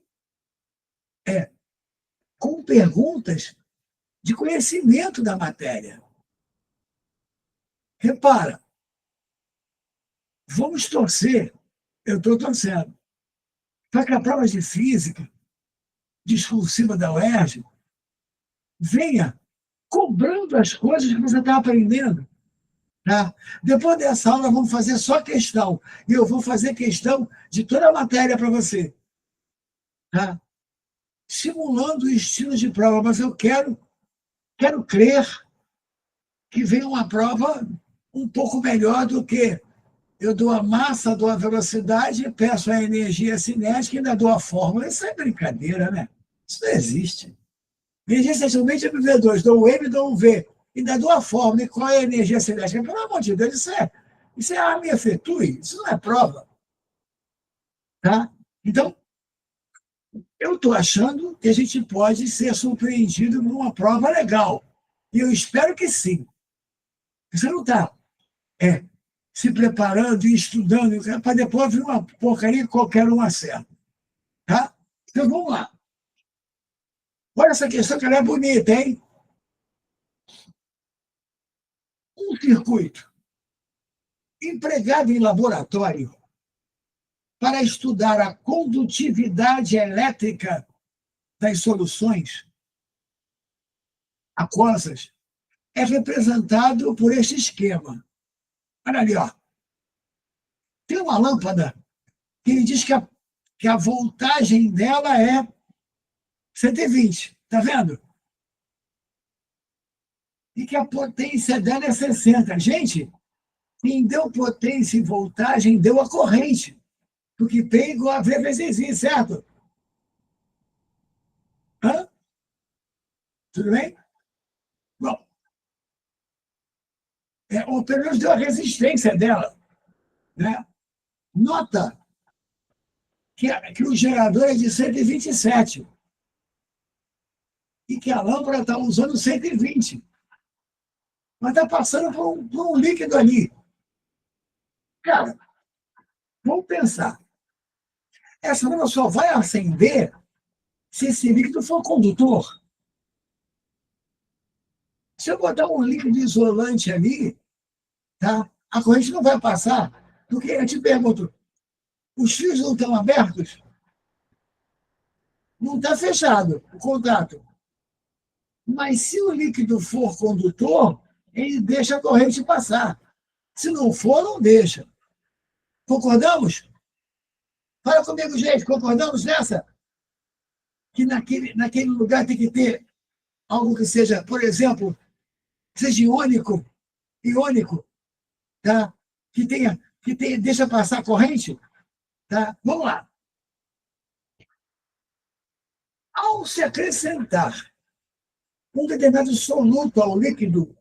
com perguntas de conhecimento da matéria. Repara, vamos torcer, eu estou torcendo, para que a prova de física discursiva da UERJ venha cobrando as coisas que você está aprendendo. Tá? Depois dessa aula, vamos fazer só questão. E eu vou fazer questão de toda a matéria para você. Tá? Simulando o estilo de prova, mas eu quero crer que venha uma prova um pouco melhor do que eu dou a massa, dou a velocidade, peço a energia cinética e ainda dou a fórmula. Isso é brincadeira, né? Isso não existe. Energia cinética é V2, dou um M, dou um V. Ainda dou a fórmula e qual é a energia cinética. Pelo amor de Deus, isso é arma e efetue, isso não é prova. Tá? Então, eu estou achando que a gente pode ser surpreendido numa prova legal. E eu espero que sim. Você não está se preparando e estudando para depois vir uma porcaria que qualquer um acerta. Tá? Então, vamos lá. Olha essa questão que ela é bonita, hein? Um circuito empregado em laboratório para estudar a condutividade elétrica das soluções aquosas é representado por este esquema. Olha ali, ó. Tem uma lâmpada que ele diz que a voltagem dela é 120, tá vendo? E que a potência dela é 60. Gente, quem deu potência e voltagem deu a corrente. Porque P igual a V vezes I, certo? Hã? Tudo bem? Bom, ou pelo menos deu a resistência dela. Né? Nota que o gerador é de 127 e que a lâmpada está usando 120. Mas está passando por um líquido ali. Cara, vamos pensar. Essa lâmpada só vai acender se esse líquido for condutor. Se eu botar um líquido isolante ali, tá? A corrente não vai passar. Porque eu te pergunto, os fios não estão abertos? Não está fechado o contato. Mas se o líquido for condutor, ele deixa a corrente passar. Se não for, não deixa. Concordamos? Fala comigo, gente, concordamos nessa? Que naquele lugar tem que ter algo que seja, por exemplo, seja iônico, tá? Deixa passar a corrente, tá? Vamos lá. Ao se acrescentar um determinado soluto ao líquido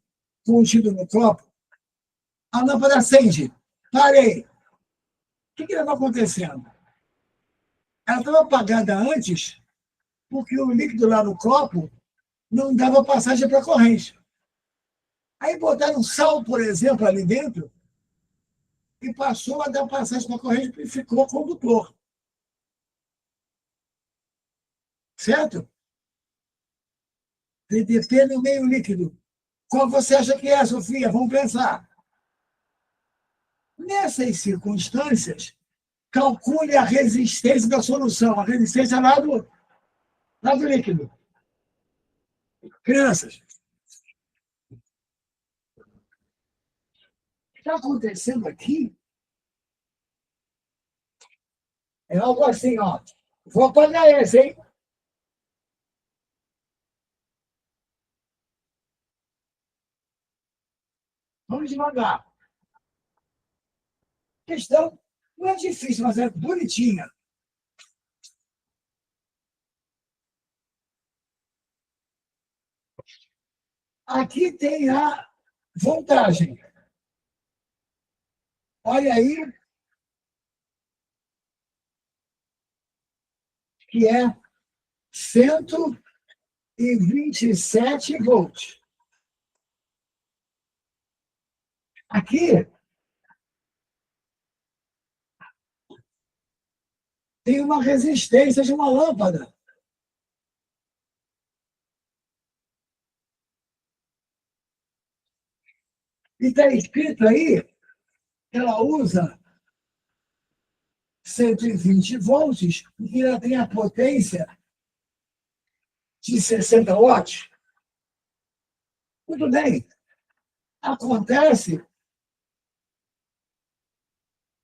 contido no copo, a lâmpada acende. Parei. O que estava acontecendo? Ela estava apagada antes porque o líquido lá no copo não dava passagem para a corrente. Aí botaram sal, por exemplo, ali dentro e passou a dar passagem para a corrente e ficou condutor. Certo? DDP no meio líquido. Qual você acha que é, Sofia? Vamos pensar. Nessas circunstâncias, calcule a resistência da solução, a resistência lá do líquido. Crianças, o que está acontecendo aqui é algo assim, ó. Vou apagar esse, hein? Vamos devagar. A questão não é difícil, mas é bonitinha. Aqui tem a voltagem. Olha aí, que é 127 volts. Aqui tem uma resistência de uma lâmpada. E está escrito aí, ela usa 120 volts e ela tem a potência de 60 watts. Muito bem. Acontece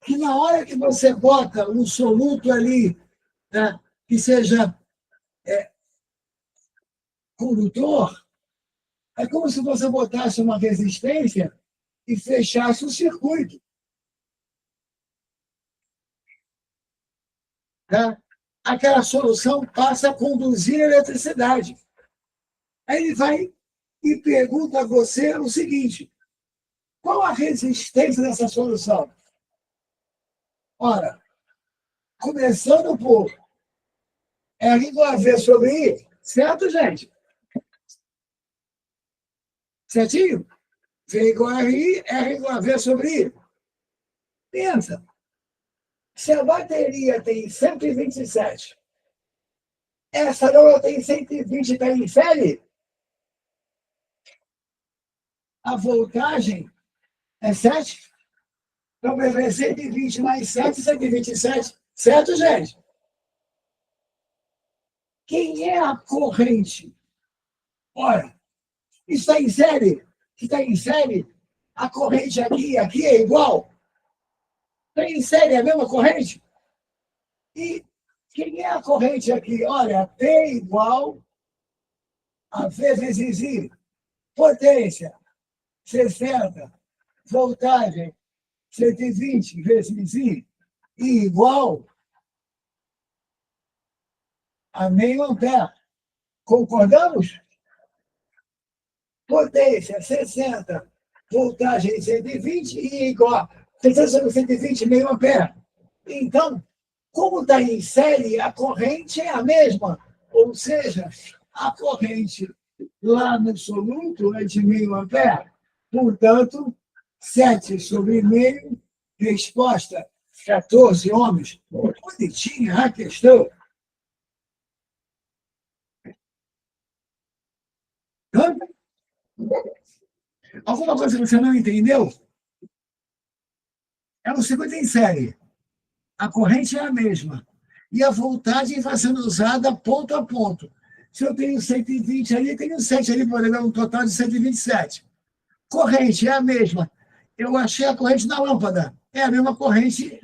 que na hora que você bota um soluto ali, né, que seja condutor, é como se você botasse uma resistência e fechasse o circuito. Né? Aquela solução passa a conduzir a eletricidade. Aí ele vai e pergunta a você o seguinte: qual a resistência dessa solução? Ora, começando por R igual a V sobre I, certo, gente? Certinho? V igual a RI, R igual a V sobre I. Pensa, se a bateria tem 127, essa não tem 120, está em série, a voltagem é 7. Então, vai ser 120 mais 7, 127. Certo, gente? Quem é a corrente? Ora, isso está em série? Se está em série, a corrente aqui e aqui é igual. Está em série, é a mesma corrente? E quem é a corrente aqui? Olha, P igual a V vezes I. Potência, 60. Voltagem, 120 vezes I. I igual a meio ampere. Concordamos? Potência, 60. Voltagem, 120. I igual a 60 sobre 120, meio ampere. Então, como está em série, a corrente é a mesma. Ou seja, a corrente lá no soluto é de meio ampere. Portanto, 7 sobre meio, resposta, 14 ohms. Bonitinha a questão. Hã? Alguma coisa que você não entendeu? É um circuito em série. A corrente é a mesma. E a voltagem vai sendo usada ponto a ponto. Se eu tenho 120 ali, tenho 7 ali, por exemplo, um total de 127. Corrente é a mesma. Eu achei a corrente na lâmpada. É a mesma corrente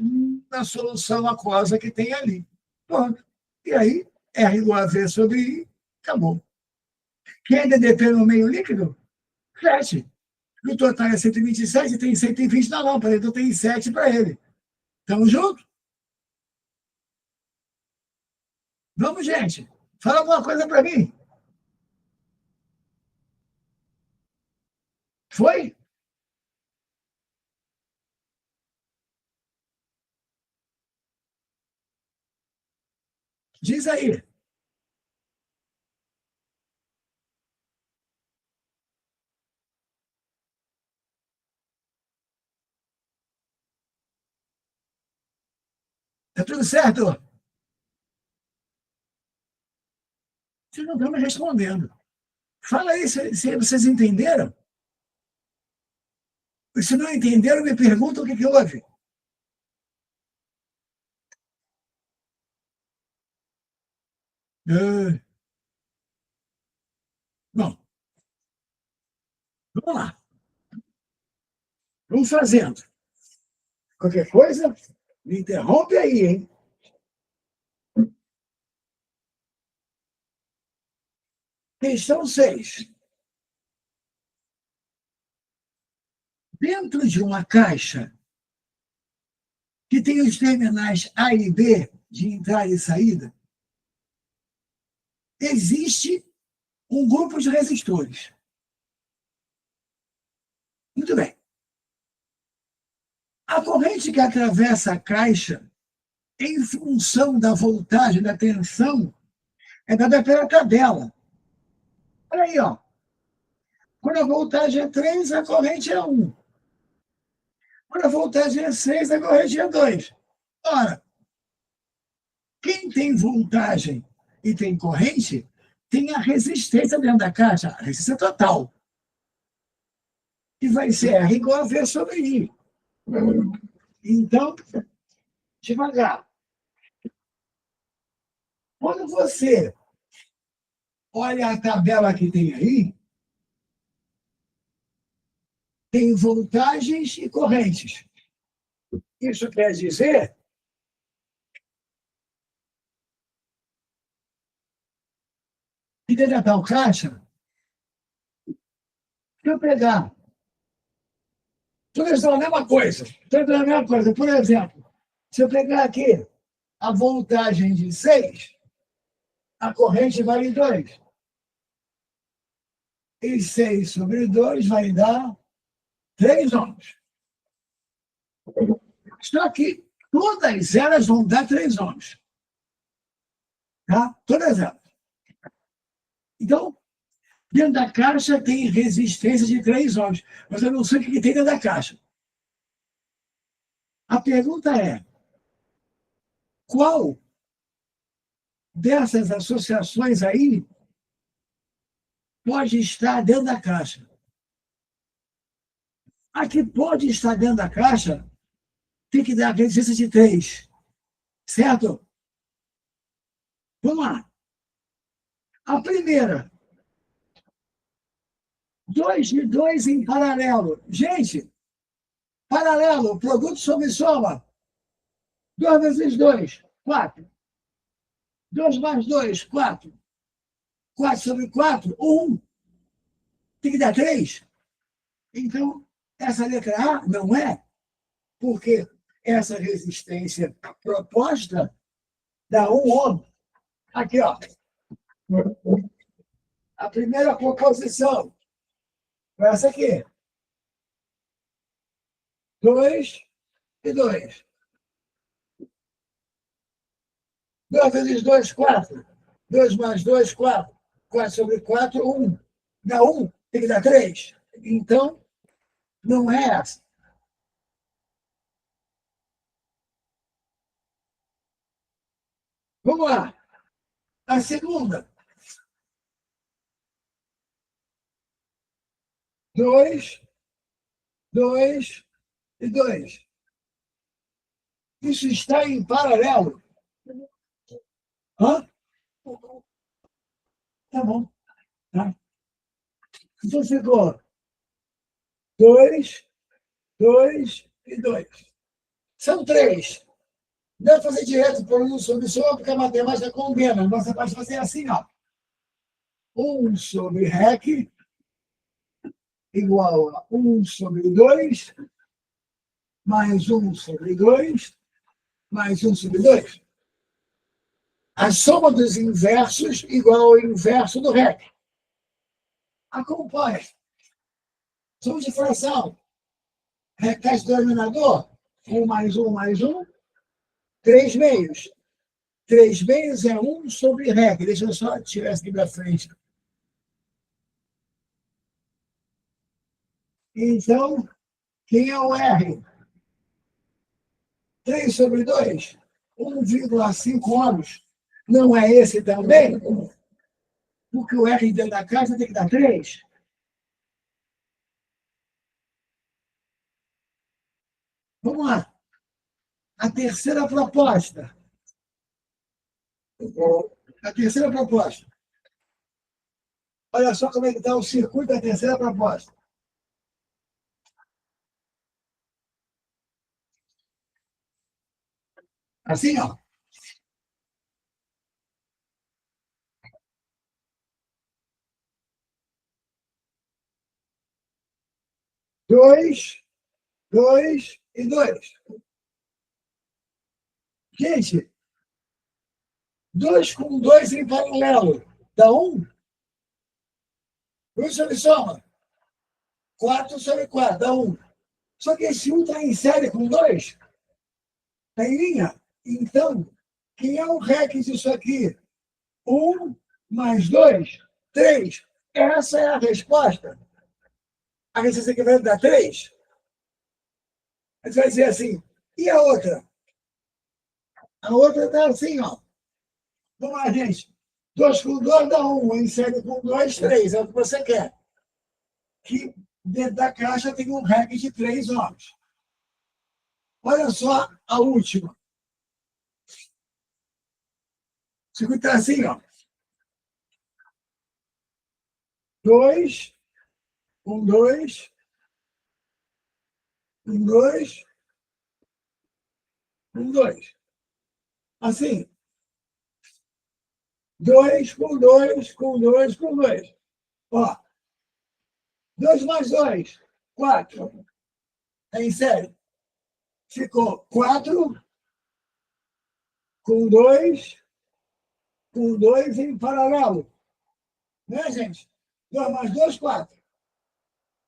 na solução aquosa que tem ali. Pronto. E aí, R igual a V sobre I, acabou. Quem é DDP no meio líquido? 7. O total é 127, tem 120 na lâmpada, então tem 7 para ele. Estamos juntos? Vamos, gente. Fala alguma coisa para mim. Foi? Diz aí. Tá tudo certo? Vocês não estão me respondendo. Fala aí se vocês entenderam. E se não entenderam, me perguntam o que houve. Ah, Bom, vamos lá. Vamos fazendo. Qualquer coisa, me interrompe aí, hein? Questão 6. Dentro de uma caixa que tem os terminais A e B de entrada e saída, existe um grupo de resistores. Muito bem. A corrente que atravessa a caixa, em função da voltagem, da tensão, é dada pela tabela. Olha aí, ó. Quando a voltagem é 3, a corrente é 1. Quando a voltagem é 6, a corrente é 2. Ora, quem tem voltagem e tem corrente, tem a resistência dentro da caixa, a resistência total. Que vai ser R igual a V sobre I. Então, devagar. Quando você olha a tabela que tem aí, tem voltagens e correntes. Isso quer dizer que dentro da tal caixa, se eu pegar, tudo isso é a mesma coisa. Tudo é a mesma coisa. Por exemplo, se eu pegar aqui a voltagem de 6, a corrente vale 2. E 6 sobre 2 vai dar 3 ohms. Só que todas elas vão dar 3 ohms. Tá? Todas elas. Então, dentro da caixa tem resistência de 3 ohms, mas eu não sei o que tem dentro da caixa. A pergunta é, qual dessas associações aí pode estar dentro da caixa? A que pode estar dentro da caixa tem que dar resistência de 3, certo? Vamos lá. A primeira, 2 de 2 em paralelo. Gente, paralelo, produto sobre soma. 2 vezes 2, 4. 2 mais 2, 4. 4 sobre 4, 1. Tem que dar 3. Então, essa letra A não é, porque essa resistência proposta dá 1 ohm. Aqui, ó. A primeira proposição foi essa aqui. 2 e 2. 2 vezes 2, 4. 2 mais 2, 4. 4 sobre 4, 1. Dá 1, tem que dar 3. Então, não é essa. Vamos lá. A segunda. 2, 2 e 2. Isso está em paralelo. Hã? Tá bom. Tá? Então ficou 2, 2 e 2. São 3. Não é fazer direto por 1 sobre soma, porque a matemática combina. Você pode fazer assim, ó. 1 sobre REC igual a 1 sobre 2, mais 1 sobre 2, mais 1 sobre 2. A soma dos inversos igual ao inverso do REC. Acompanhe. Soma de fração. REC do denominador. 1 mais 1 mais 1. 3 meios. 3 meios é 1 sobre REC. Deixa eu só tirar isso aqui da frente. Então, quem é o R? 3 sobre 2. 1,5 ohms. Não é esse também? Porque o R dentro da caixa tem que dar 3. Vamos lá. A terceira proposta. A terceira proposta. Olha só como é que está o circuito da terceira proposta. Assim, ó. Dois, dois e dois. Gente, 2 com 2 em paralelo dá 1. 2 sobre soma. 4 sobre 4 dá 1. Só que esse 1 está em série com 2. Está em linha. Então, quem é o REC disso aqui? 1 mais 2, 3. Essa é a resposta. A resposta aqui vai dar 3. A gente vai dizer assim, e a outra? A outra está assim, ó. Vamos lá, gente. 2 com 2 dá 1. Em série com 2, 3. É o que você quer. Que dentro da caixa tem um REC de 3 ohms. Olha só a última. O circuito está assim, ó. 2, com 2, com 2, com 2. Assim. 2 com 2, com 2, com 2. Ó. 2 mais 2, 4. Em série. Ficou 4 com 2, com 2 em paralelo. Né, gente? 2 mais 2, 4.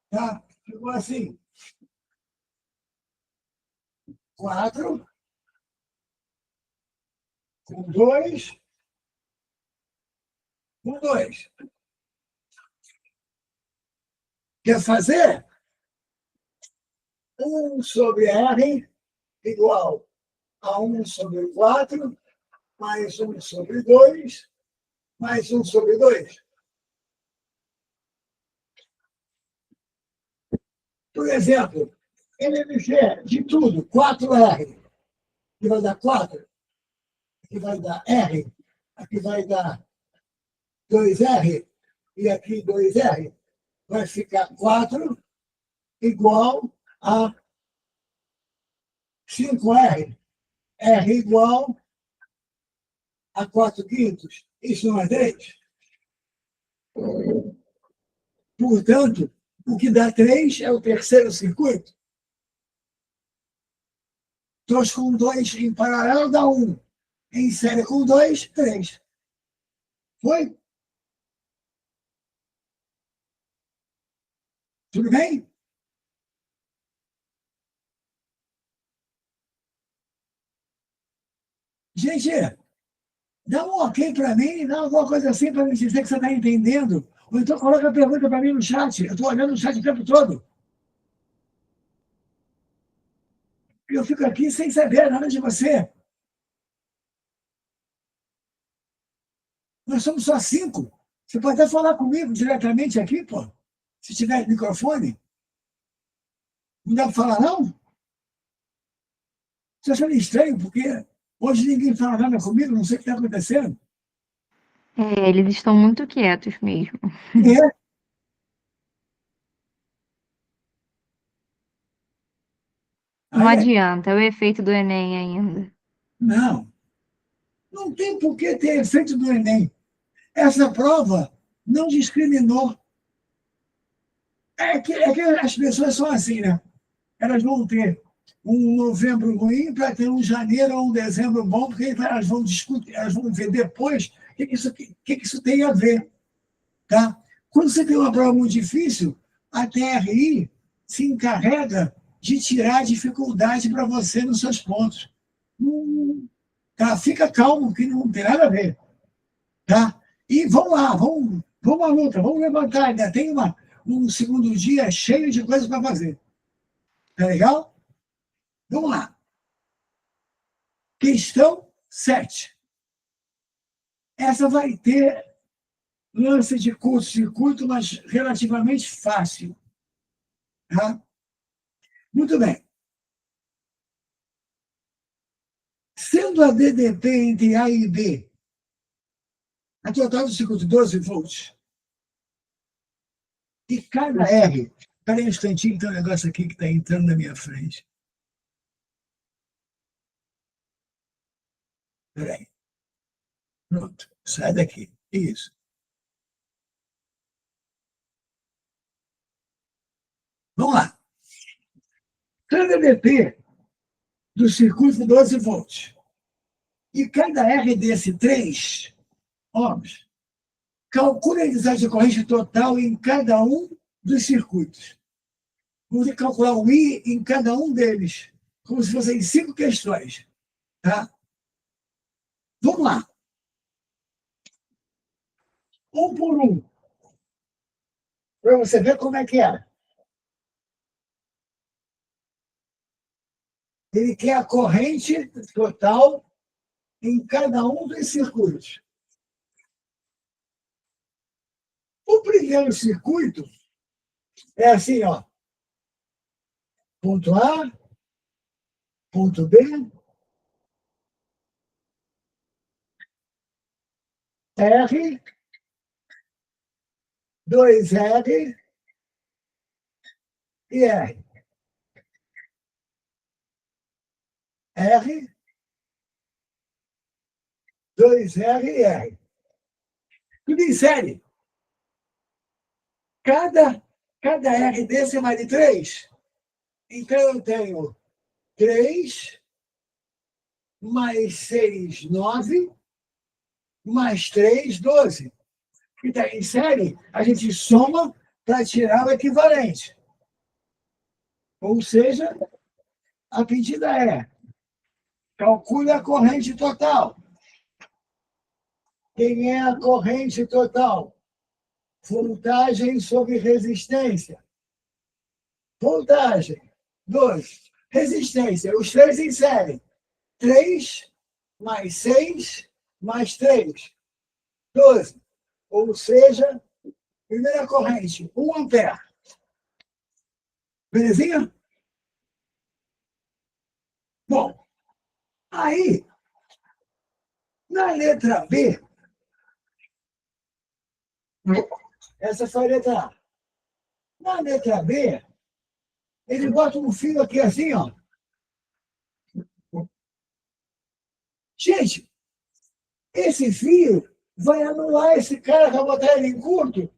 Tá? Ficou assim. 4 com 2, com 2. Quer fazer? 1 sobre R igual a 1 sobre 4, mais 1 sobre 2, mais 1 sobre 2. Por exemplo, ele me quer de tudo, 4R, que vai dar 4, aqui vai dar R, aqui vai dar 2R, e aqui 2R. Vai ficar 4 igual a 5R. R igual a 4 quintos. Isso não é 3? Portanto, o que dá 3 é o terceiro circuito. 2 com 2 em paralelo dá 1. Em série com 2, 3. Foi? Tudo bem? Gente, dá um ok para mim, dá alguma coisa assim para me dizer que você está entendendo. Ou então coloca a pergunta para mim no chat. Eu estou olhando o chat o tempo todo. Eu fico aqui sem saber nada de você. Nós somos só 5. Você pode até falar comigo diretamente aqui, pô. Se tiver microfone. Não dá para falar, não? Estou achando estranho, porque hoje ninguém fala nada comigo, não sei o que está acontecendo. É, eles estão muito quietos mesmo. É, Não aí é. adianta, é o efeito do Enem ainda. Não, não tem por que ter efeito do Enem. Essa prova não discriminou. É que as pessoas são assim, né? Elas vão ter um novembro ruim para ter um janeiro ou um dezembro bom, porque elas vão discutir, elas vão ver depois o que isso tem a ver. Tá? Quando você tem uma prova muito difícil, a TRI se encarrega de tirar a dificuldade para você nos seus pontos. Tá? Fica calmo, que não tem nada a ver. Tá? E vamos lá, vamos à luta, vamos levantar. Ainda tem um segundo dia cheio de coisas para fazer. Tá legal? Vamos lá. Questão 7. Essa vai ter lance de curto-circuito, mas relativamente fácil. Tá? Muito bem. Sendo a DDP entre A e B, a total do circuito 12 volts, E cada R... Espera aí um instantinho, tem um negócio aqui que está entrando na minha frente. Espera aí. Pronto, sai daqui. Isso. Vamos lá. Cada DP do circuito 12 volts. E cada R desse 3 ohms, calcula a desagem de corrente total em cada um dos circuitos. Vamos calcular o I em cada um deles, como se fossem 5 questões. Tá? Vamos lá. Um por um. Para você ver como é que é. Ele quer a corrente total em cada um dos circuitos. O primeiro circuito é assim, ó. Ponto A, ponto B, R, 2R e R. R, 2R e R. Tudo em série. Cada R desse é mais de 3. Então, eu tenho 3 mais 6, 9, mais 3, 12. Então, em série, a gente soma para tirar o equivalente. Ou seja, a pedida é: calcule a corrente total. Quem é a corrente total? Voltagem sobre resistência. Voltagem, 2. Resistência, os 3 em série. 3 mais 6 mais 3, 12. Ou seja, primeira corrente, 1 ampere. Belezinha? Bom, aí, na letra B, essa foi a letra A. Na letra B, ele bota um fio aqui assim, ó. Gente, esse fio vai anular esse cara, vai botar ele em curto,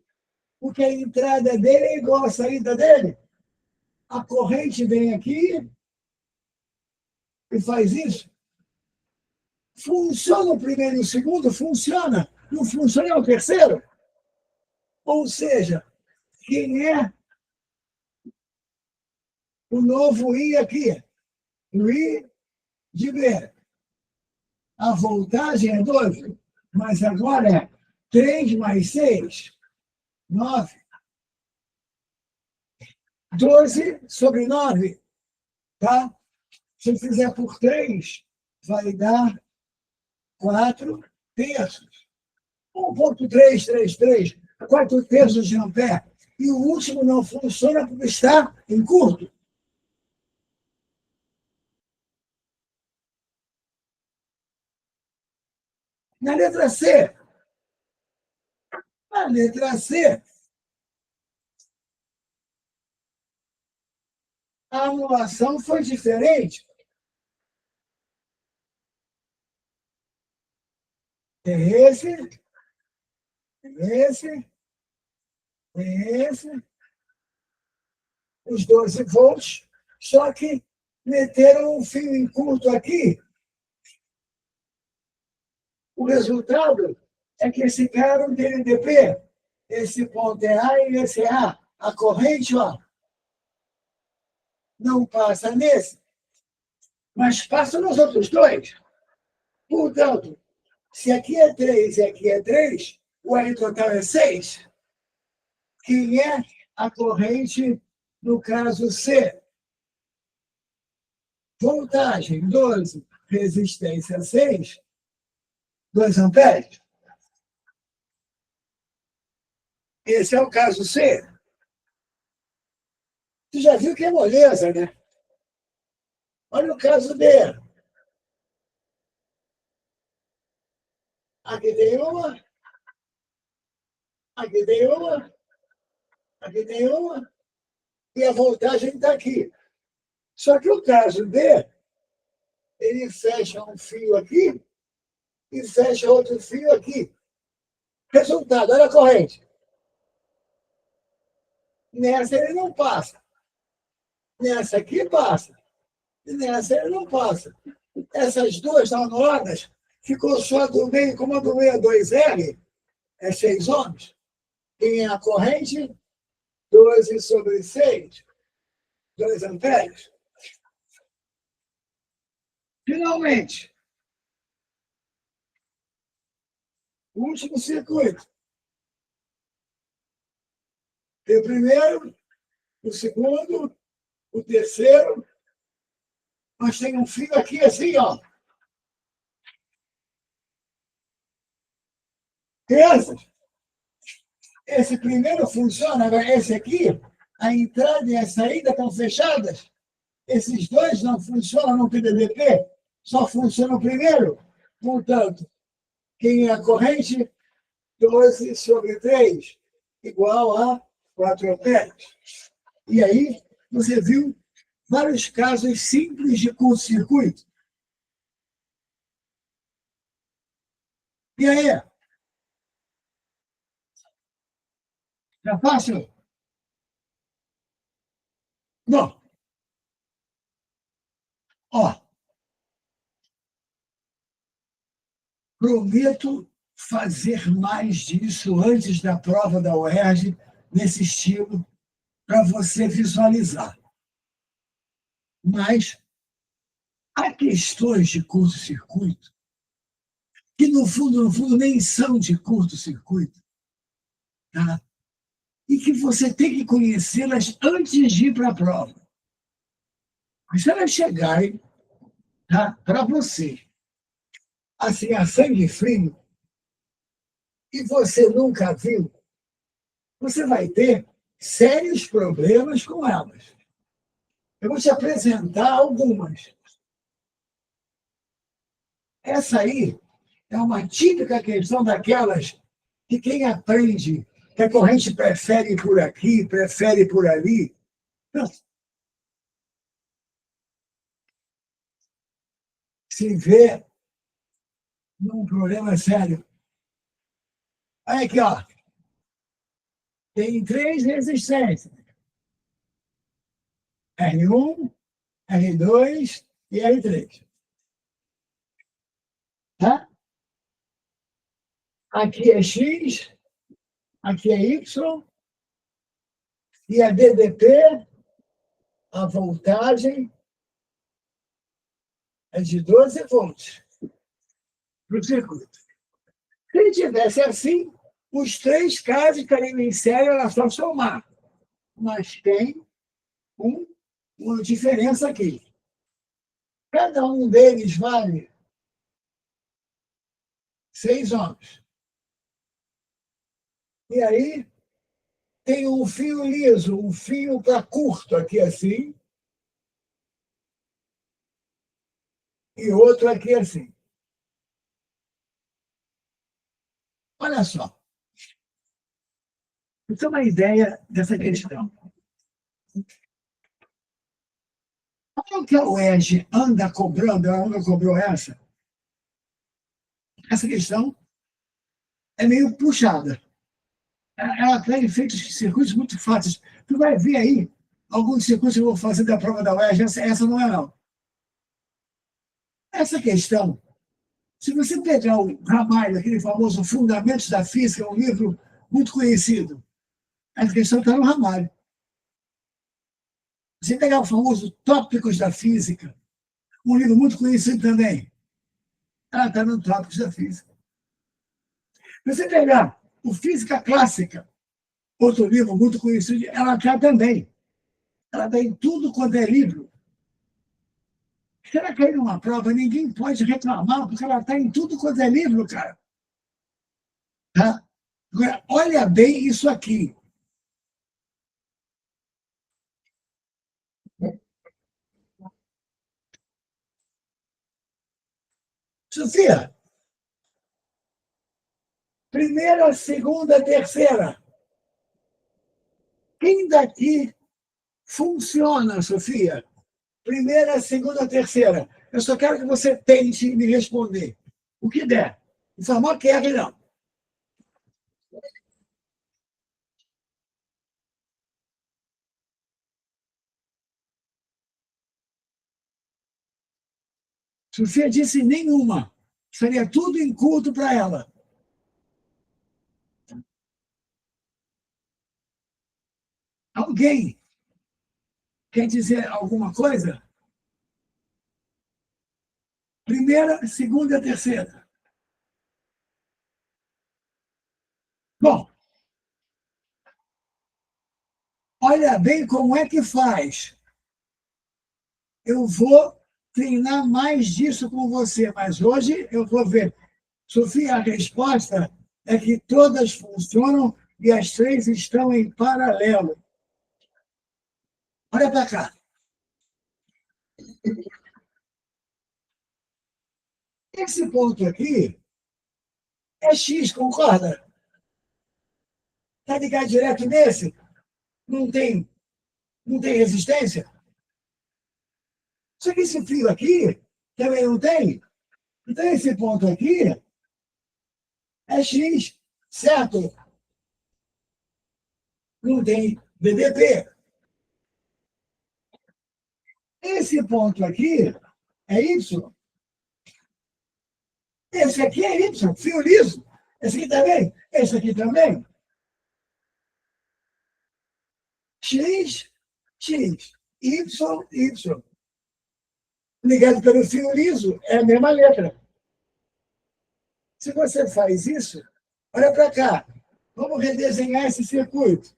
porque a entrada dele é igual à saída dele. A corrente vem aqui e faz isso. Funciona o primeiro e o segundo? Funciona. Não funciona o terceiro? Ou seja, quem é o novo I aqui? O I de B. A voltagem é 12, mas agora é 3 mais 6, 9. 12 sobre 9, tá? Se eu fizer por 3, vai dar 4 terços. 1,333, 4 terços de ampere. E o último não funciona porque está em curto. Na letra C, a anulação foi diferente. Tem esse, os 12 volts, só que meteram um fio em curto aqui. O resultado é que esse cara não tem NDP. Esse ponto é A e esse é A. A corrente, ó, não passa nesse, mas passa nos outros dois. Portanto, se aqui é 3 e aqui é 3, o R total é 6. Quem é a corrente no caso C? Voltagem 12, resistência 6, 2 amperes. Esse é o caso C. Você já viu que é moleza, né? Olha o caso D. Aqui tem uma, aqui tem uma, Aqui tem uma, e a voltagem está aqui. Só que o caso D, ele fecha um fio aqui e fecha outro fio aqui. Resultado, olha a corrente. Nessa ele não passa. Nessa aqui passa. E nessa ele não passa. Essas duas anodas ficou só do meio, como a do meio é 2R, é 6 ohms. Tem a corrente 12/6, 2 amperes. Finalmente, o último circuito. Tem o primeiro, o segundo, o terceiro. Mas tem um fio aqui assim, ó. Esse primeiro funciona, agora esse aqui, a entrada e a saída estão fechadas. Esses dois não funcionam no PDDP, só funciona o primeiro. Portanto, quem é a corrente? 12/3, igual a 4 amperes. E aí, você viu vários casos simples de curto-circuito. E aí? Tá fácil? Não. Ó, prometo fazer mais disso antes da prova da UERJ, nesse estilo, para você visualizar. Mas há questões de curto-circuito que, no fundo, nem são de curto-circuito, tá? E que você tem que conhecê-las antes de ir para a prova. Mas se elas chegarem, tá, para você, assim, a sangue frio, e você nunca viu, você vai ter sérios problemas com elas. Eu vou te apresentar algumas. Essa aí é uma típica questão daquelas que quem aprende que a corrente prefere por aqui, prefere por ali. Se vê num problema sério. Olha aqui, ó. Tem 3 resistências. R1, R2 e R3. Tá? Aqui é X, aqui é Y, e a DDP, a voltagem, é de 12 volts para o circuito. Se tivesse assim, os 3 casos estariam em série, era só somar. Mas tem uma diferença aqui. Cada um deles vale 6 ohms. E aí, tem um fio liso, um fio para curto aqui assim, e outro aqui assim. Olha só. Para ter uma ideia dessa questão. Qual que a UERJ anda cobrando, ela nunca cobrou essa? Essa questão é meio puxada. Ela tem efeitos de circuitos muito fáceis. Tu vai ver aí alguns circuitos que eu vou fazer da prova da UERJ, essa não é não. Essa questão, se você pegar o Ramalho, aquele famoso Fundamentos da Física, um livro muito conhecido, essa questão está no Ramalho. Você pegar o famoso Tópicos da Física, um livro muito conhecido também, ela está no Tópicos da Física. Você pegar o Física Clássica, outro livro muito conhecido, ela está também. Ela está em tudo quanto é livro. Se ela cair numa prova, ninguém pode reclamar, porque ela está em tudo quanto é livro, cara. Tá? Agora, olha bem isso aqui. Sofia, primeira, segunda, terceira. Quem daqui funciona, Sofia? Primeira, segunda, terceira. Eu só quero que você tente me responder. O que der. Não faz mal que erre, não. Sofia disse nenhuma. Seria tudo inculto para ela. Alguém quer dizer alguma coisa? Primeira, segunda, terceira. Bom, olha bem como é que faz. Eu vou treinar mais disso com você, mas hoje eu vou ver. Sofia, a resposta é que todas funcionam e as três estão em paralelo. Olha para cá. Esse ponto aqui é X, concorda? Está ligado direto nesse? Não tem, não tem resistência? Só que esse fio aqui também não tem. Então, esse ponto aqui é X, certo? Não tem BDP. Esse ponto aqui é Y. Esse aqui é Y, fio liso. Esse aqui também. Esse aqui também. X, X, Y, Y. Ligado pelo fio liso, é a mesma letra. Se você faz isso, olha para cá. Vamos redesenhar esse circuito.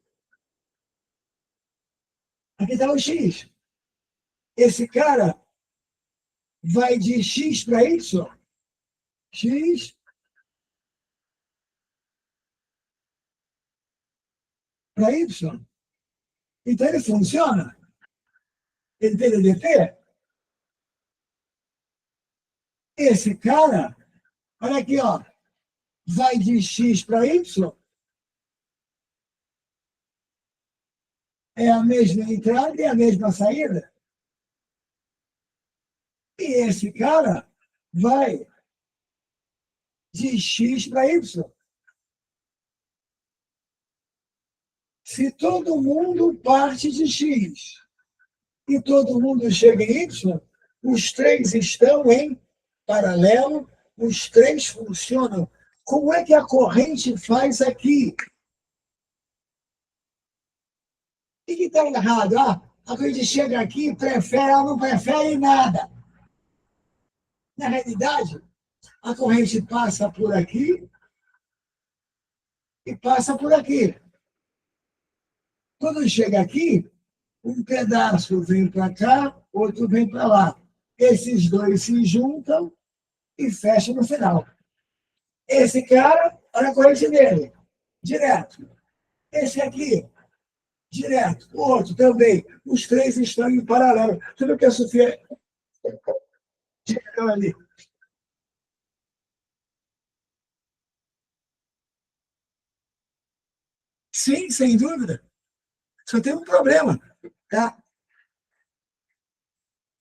Aqui está o X. Esse cara vai de X para Y. X para Y. Então ele funciona. Ele tem DDT. Esse cara, olha aqui, ó, vai de X para Y. É a mesma entrada e a mesma saída. E esse cara vai de X para Y. Se todo mundo parte de X e todo mundo chega em Y, os três estão em paralelo, os três funcionam. Como é que a corrente faz aqui? O que está errado? Ah, a corrente chega aqui e prefere, ela não prefere nada. Na realidade, a corrente passa por aqui e passa por aqui. Quando chega aqui, um pedaço vem para cá, outro vem para lá. Esses dois se juntam e fecham no final. Esse cara, olha a corrente dele, direto. Esse aqui, direto. O outro também. Os três estão em paralelo. Você viu que a Sofia chega ali? Sim, sem dúvida. Só tem um problema. Tá?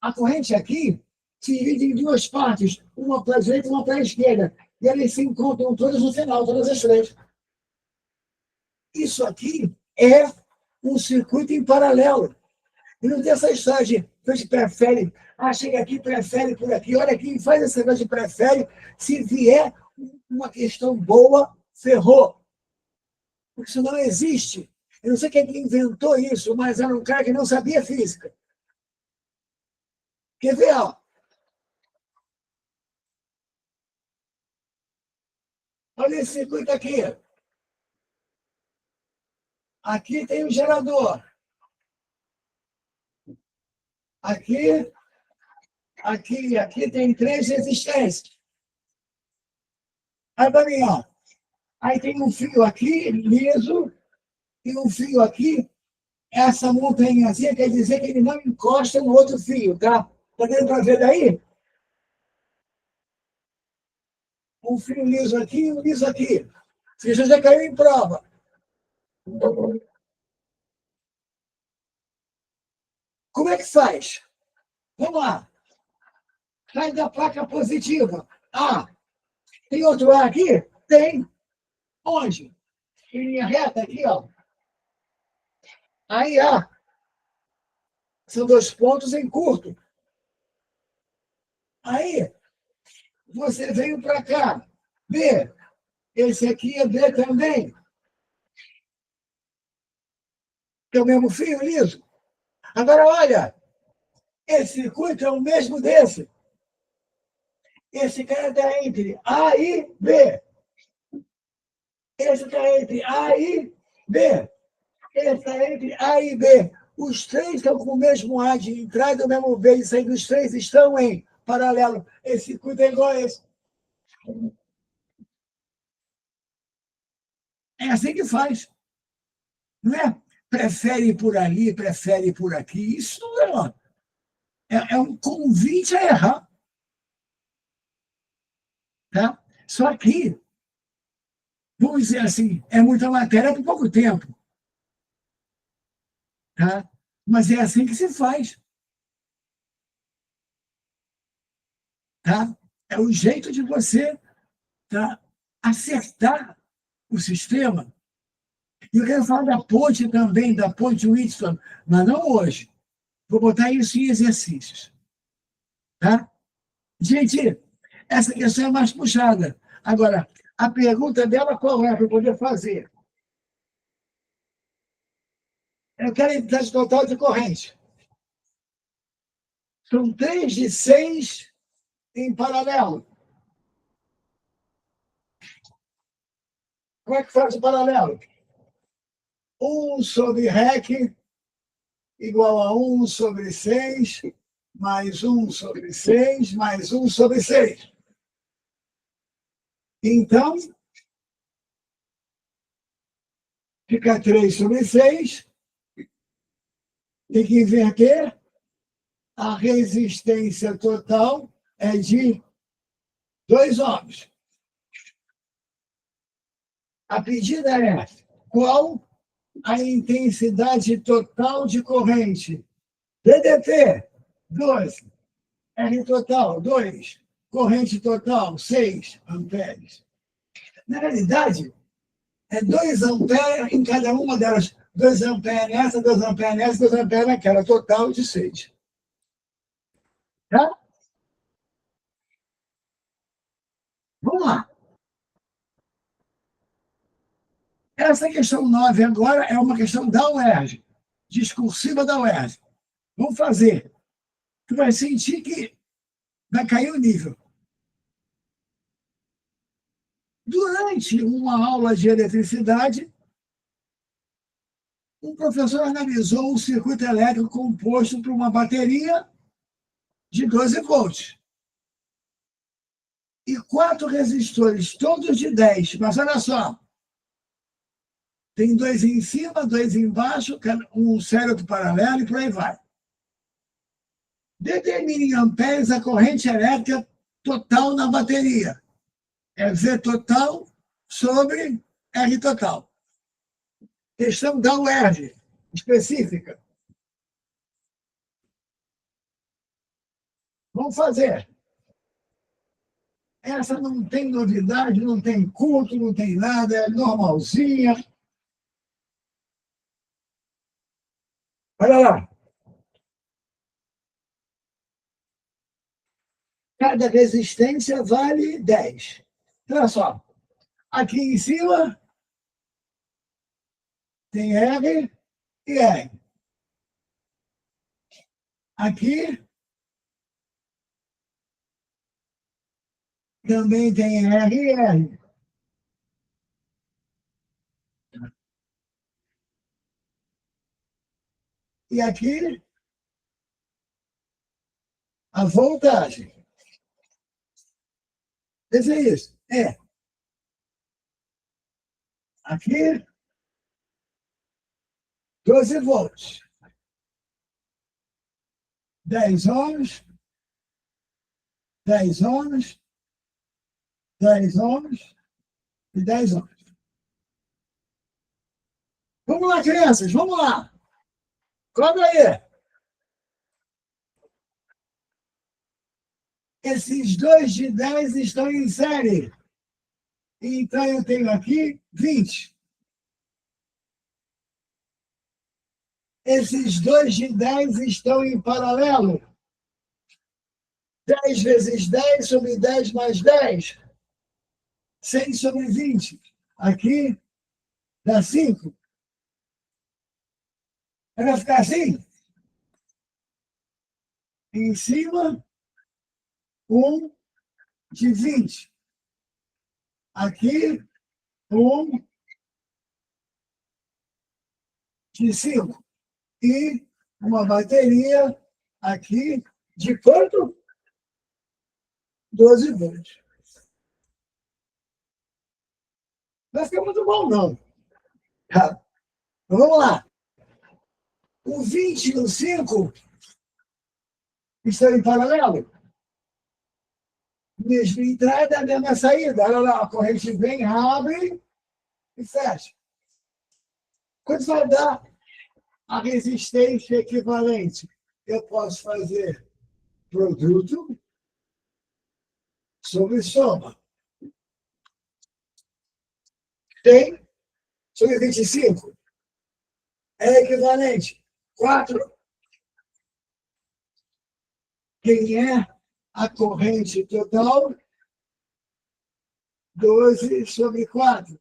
A corrente aqui se divide em duas partes, uma para a direita e uma para a esquerda. E eles se encontram todas no final, todas as três. Isso aqui é um circuito em paralelo. E não tem essa história de a gente prefere, chega aqui, prefere por aqui, olha aqui, faz esse negócio de prefere. Se vier uma questão boa, ferrou. Porque isso não existe. Eu não sei quem inventou isso, mas era um cara que não sabia física. Quer ver? Ó? Olha esse circuito aqui. Aqui tem o gerador. Aqui, aqui tem três resistências. Aí para mim, ó. Aí tem um fio aqui, liso, e um fio aqui. Essa montanhazinha quer dizer que ele não encosta no outro fio, tá? Tá dando para ver daí? Um fio liso aqui e um liso aqui. Você já caiu em prova. como é que faz? Vamos lá. Sai da placa positiva. Ah, tem outro A aqui? Tem. Onde? Em linha reta aqui, ó. Aí, A. São dois pontos em curto. Aí, você veio para cá. B. Esse aqui é B também. Tem o mesmo fio liso. Agora, olha. Esse circuito é o mesmo desse. Esse cara está entre A e B. Esse está entre A e B. Esse está entre A e B. Os três estão com o mesmo A de entrada e o mesmo B de saída. Os três estão em paralelo. Esse circuito é igual a esse. É assim que faz. Não é? Prefere por ali, prefere por aqui. Isso é um convite a errar. Tá? Só que, vamos dizer assim, é muita matéria por pouco tempo. Tá? Mas é assim que se faz. Tá? É o jeito de você, tá, acertar o sistema. E eu quero falar da ponte também, da ponte Whitson, mas não hoje. Vou botar isso em exercícios. Tá? Gente, essa questão é mais puxada. Agora, a pergunta dela qual é para eu poder fazer? Eu quero a intensidade total de corrente. São 3 de 6 em paralelo. Como é que faz o paralelo? 1 sobre REC igual a 1 sobre 6, mais 1 sobre 6, mais 1 sobre 6. Então, fica 3 sobre 6. Tem que inverter. A resistência total é de 2 ohms. A pedida é qual a intensidade total de corrente? DDT, 12. R total, 2. Corrente total, 6 amperes. Na realidade, é 2 amperes em cada uma delas. 2 amperes nessa, 2 amperes nessa, 2 amperes naquela. Total de 6. Tá? Vamos lá. Essa questão 9 agora é uma questão da UERJ, discursiva da UERJ. Vamos fazer. Tu vai sentir que vai cair o nível. Durante uma aula de eletricidade, um professor analisou um circuito elétrico composto por uma bateria de 12 volts e 4 resistores, todos de 10. Mas olha só, tem 2 em cima, 2 embaixo, um sério paralelo e por aí vai. Determine em amperes a corrente elétrica total na bateria. É V total sobre R total. Questão da UERJ, específica. Vamos fazer. Essa não tem novidade, não tem culto, não tem nada, é normalzinha. Olha lá. Cada resistência vale 10. Olha só. Aqui em cima tem R e R. Aqui também tem R e R. E aqui a voltagem. Veja isso. É. Aqui, 12 volts. 10 ohms. 10 ohms. 10 ohms e 10 ohms. Vamos lá, crianças, vamos lá. Cobra aí. Esses 2 de 10 estão em série. Então, eu tenho aqui 20. Esses 2 de 10 estão em paralelo. 10 vezes 10 sobre 10 mais 10. 100 sobre 20. Aqui dá 5. Vai ficar assim? Em cima, 1 de 20. Aqui, 1 de 5. E uma bateria aqui de quanto? 12 volts. Não vai ficar muito bom, não. Tá. Então, vamos lá. O 20 e o 5 estão em paralelo. Mesma entrada, mesma saída. Olha lá, a corrente vem, abre e fecha. Quanto vai dar a resistência equivalente? Eu posso fazer produto sobre soma. 100 sobre 25 é equivalente. 4. Quem é a corrente total? 12 sobre 4.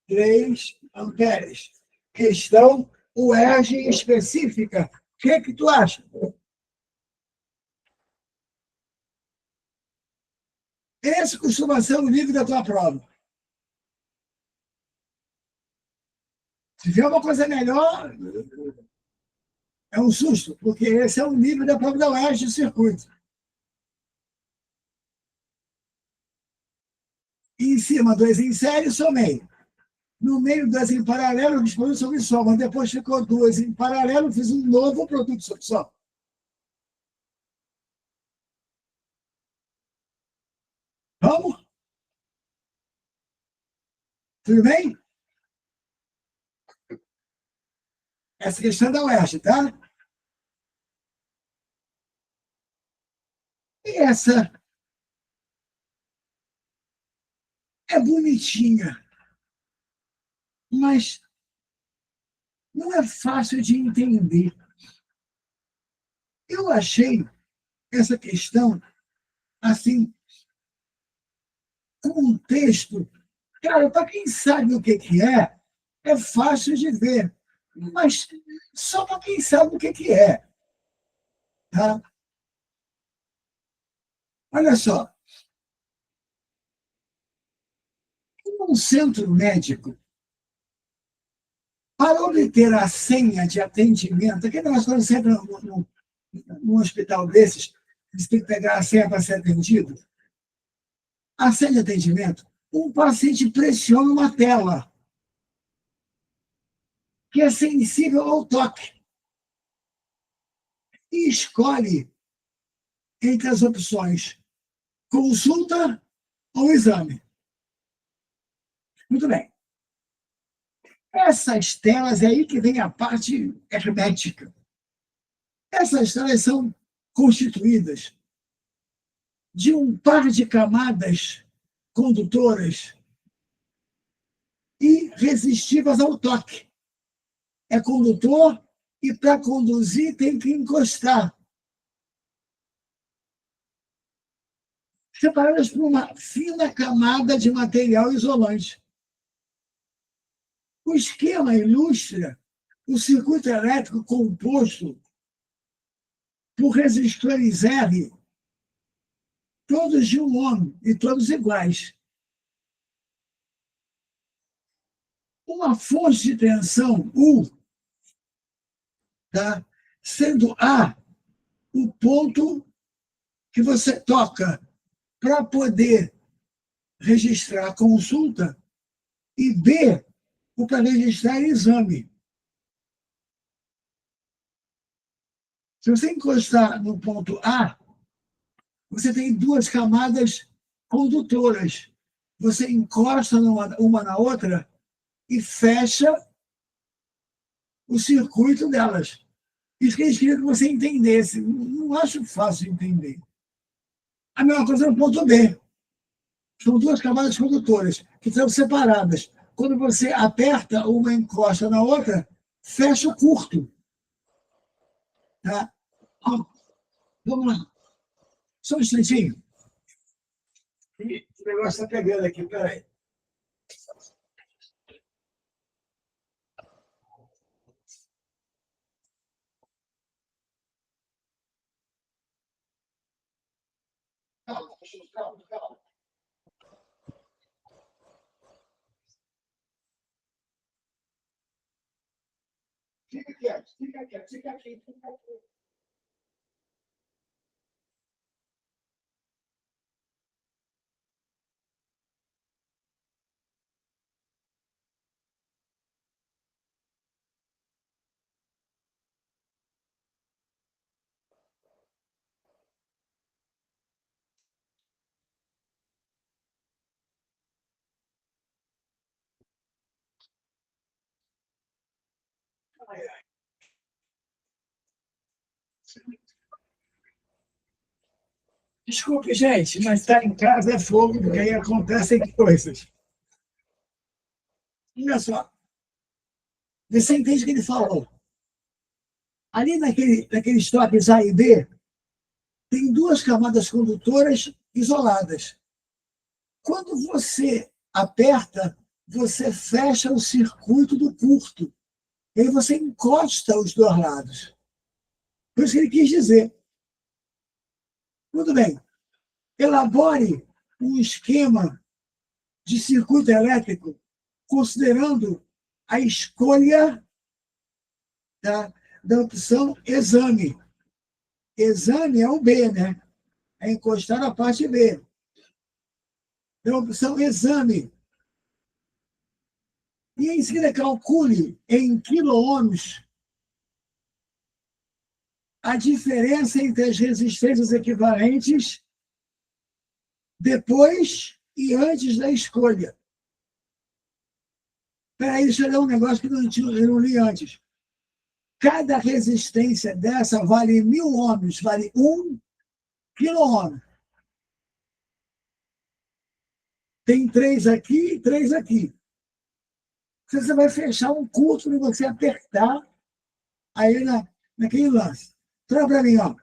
3 amperes. Questão UERJ específica. O que tu acha? Esse costuma ser o nível da tua prova. Se vier uma coisa melhor, é um susto, porque esse é o nível da prova da UERJ do circuito. E em cima, 2 em série, somei. No meio, 2 em paralelo, respondi sobre soma. Depois ficou 2 em paralelo, fiz um novo produto sobre soma. Vamos? Tudo bem? Essa questão da UERJ, tá? E essa é bonitinha, mas não é fácil de entender. Eu achei essa questão, assim, com um texto. Cara, para quem sabe o que é fácil de ver. Mas só para quem sabe o que é. Tá? Olha só. Um centro médico, para obter a senha de atendimento, aquele negócio quando você entra num hospital desses, você tem que pegar a senha para ser atendido. A senha de atendimento, um paciente pressiona uma tela que é sensível ao toque e escolhe entre as opções consulta ou exame. Muito bem. Essas telas é aí que vem a parte hermética. Essas telas são constituídas de um par de camadas condutoras e resistivas ao toque. É condutor e, para conduzir, tem que encostar. Separadas por uma fina camada de material isolante. O esquema ilustra o circuito elétrico composto por resistores R, todos de um ohm e todos iguais. Uma fonte de tensão U, tá? Sendo A o ponto que você toca para poder registrar a consulta e B o para registrar exame. Se você encostar no ponto A, você tem 2 camadas condutoras. Você encosta uma na outra e fecha o circuito delas. Isso que eles queriam que você entendesse. Não acho fácil de entender. A mesma coisa no ponto B. São duas camadas condutoras que estão separadas. Quando você aperta uma encosta na outra, fecha o curto. Tá? Ó, vamos lá. Só um instantinho. O negócio está pegando aqui, peraí. Calma, calma, calma. Fica quieto, fica quieto, fica aqui, fica aqui. Desculpe, gente, mas estar em casa é fogo, porque aí acontecem coisas. Olha só, você entende o que ele falou? Ali naqueles toques A e B, tem duas camadas condutoras isoladas. Quando você aperta, você fecha o circuito do curto. E aí você encosta os dois lados. Por isso que ele quis dizer. Tudo bem. Elabore um esquema de circuito elétrico considerando a escolha da opção exame. Exame é o B, né? É encostar na parte B. Então, a opção exame. E em seguida, calcule em quilo-ohms a diferença entre as resistências equivalentes depois e antes da escolha. Espera aí, deixa eu ler um negócio que eu não li antes. Cada resistência dessa vale 1.000 ohms, vale 1 quilo-ohm. Tem 3 aqui e 3 aqui. Você vai fechar um curso e você apertar aí naquele lance. Traga para mim, ó.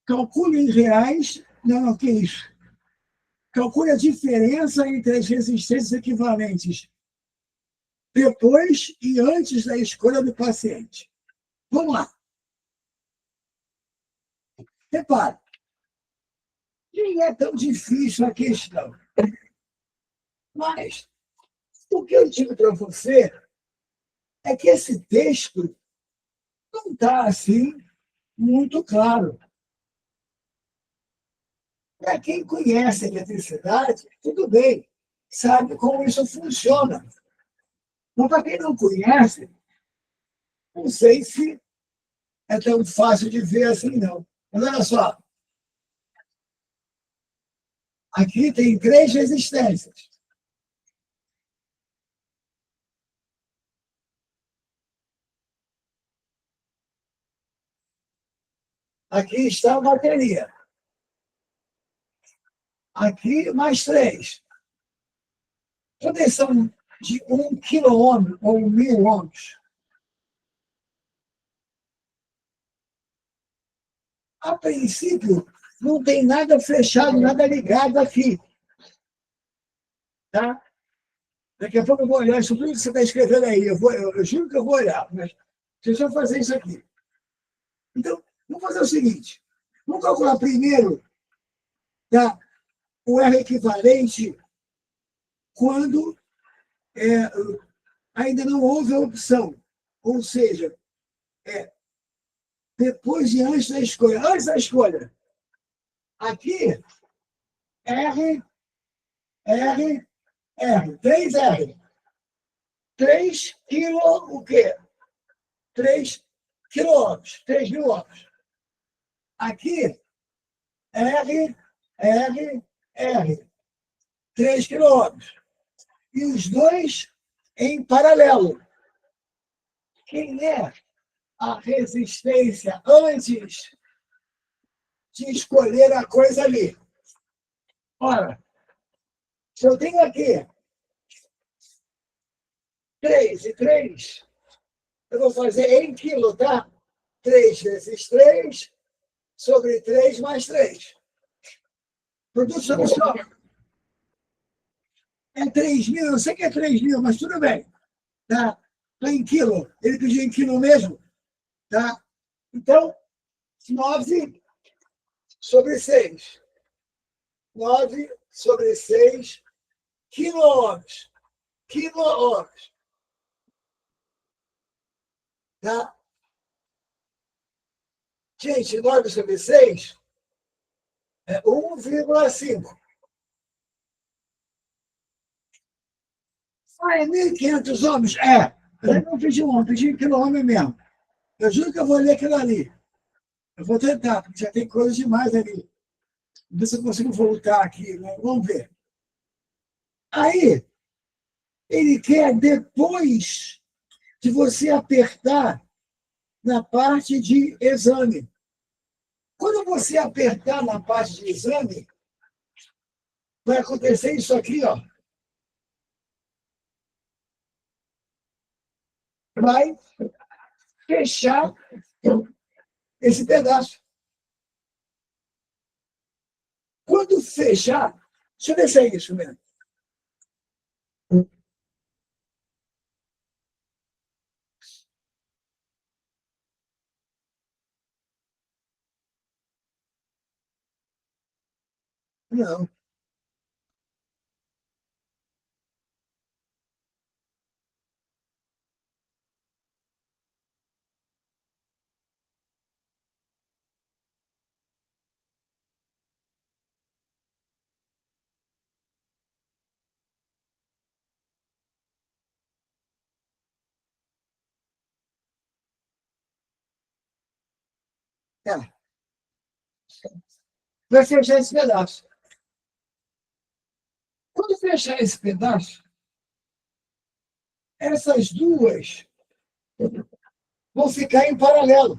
Calcule em reais. Não, que isso? Calcule a diferença entre as resistências equivalentes depois e antes da escolha do paciente. Vamos lá. Repare, nem é tão difícil a questão. Mas o que eu digo para você é que esse texto não está assim muito claro. Para quem conhece a eletricidade, tudo bem, sabe como isso funciona. Mas para quem não conhece, não sei se é tão fácil de ver assim, não. Mas olha só, aqui tem 3 resistências. Aqui está a bateria. Aqui mais 3. Quando eles são de 1 quilo-ohm ou 1.000 ohms, a princípio, não tem nada fechado, nada ligado aqui. Tá? Daqui a pouco eu vou olhar isso tudo que você está escrevendo aí. Eu juro que eu vou olhar, mas deixa eu fazer isso aqui. Então, vamos fazer o seguinte. Vamos calcular primeiro o R equivalente quando ainda não houve a opção. Ou seja, depois e antes da escolha. Antes da escolha. Aqui, R, 3R. 3 quilo, o quê? 3 quilômetros, 3.000 ohms. Aqui, R, 3 quilômetros. E os dois em paralelo. Quem é a resistência antes de escolher a coisa ali. Ora, se eu tenho aqui 3 e 3, eu vou fazer em quilo, tá? 3 vezes 3 sobre 3 mais 3. Produto sobre soma. É 3.000, eu sei que é 3.000, mas tudo bem. Tá? Está em quilo. Ele pediu em quilo mesmo. Tá? Então, 9 sobre 6. 9 sobre 6 quilômetros. Quilômetros. Tá? Gente, 9 sobre 6 é 1,5. Ah, é 1.500 homens? É. Eu não pedi homem, pedi quilômetro mesmo. Eu juro que eu vou ler aquilo ali. Eu vou tentar, porque já tem coisa demais ali. Ver se eu consigo voltar aqui, né? Vamos ver. Aí, ele quer, depois de você apertar na parte de exame. Quando você apertar na parte de exame, vai acontecer isso aqui, ó. Vai fechar esse pedaço. Quando fechar, deixa eu ver se é isso mesmo. Não. É. Vai fechar esse pedaço. Quando fechar esse pedaço, essas duas vão ficar em paralelo.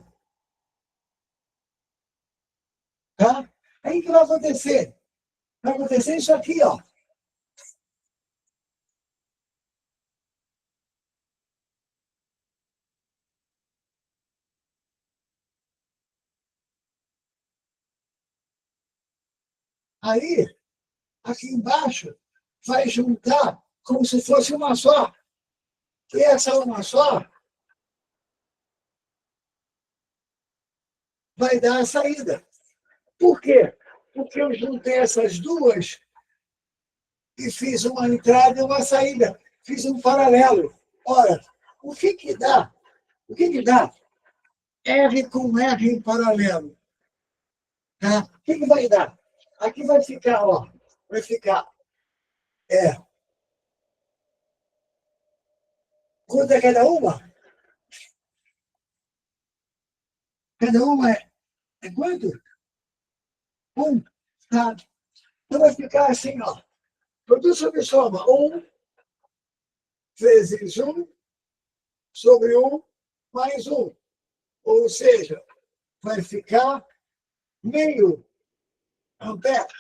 Tá? Aí o que vai acontecer? Vai acontecer isso aqui, ó. Aí, aqui embaixo, vai juntar como se fosse uma só. E essa uma só vai dar a saída. Por quê? Porque eu juntei essas duas e fiz uma entrada e uma saída. Fiz um paralelo. Ora, o que que dá? O que que dá? R com R em paralelo. Tá? O que que vai dar? Aqui vai ficar, ó. Vai ficar. É. Quanto é cada uma? Cada uma é quanto? Um. Tá? Então vai ficar assim, ó. Produto sobre soma. 1 vezes 1 sobre 1 mais 1. Ou seja, vai ficar meio ampere.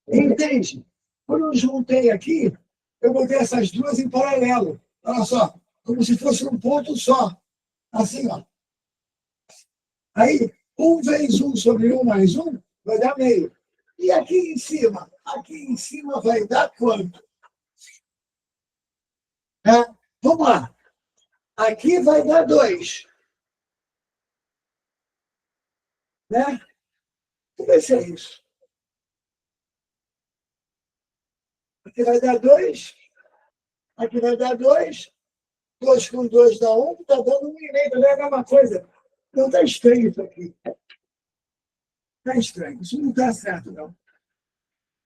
Entende? Quando eu juntei aqui, eu botei essas duas em paralelo. Olha só, como se fosse um ponto só. Assim, ó. Aí, 1 vezes 1 sobre 1 mais 1 vai dar meio. E aqui em cima? Aqui em cima vai dar quanto? Tá? Vamos lá. Aqui vai dar 2. Né? Vamos ver se é isso. Aqui vai dar 2. Aqui vai dar 2. 2 com 2 dá 1. Está dando 1,5. Não é a mesma coisa. Não está estranho isso aqui. Está estranho. Isso não está certo, não.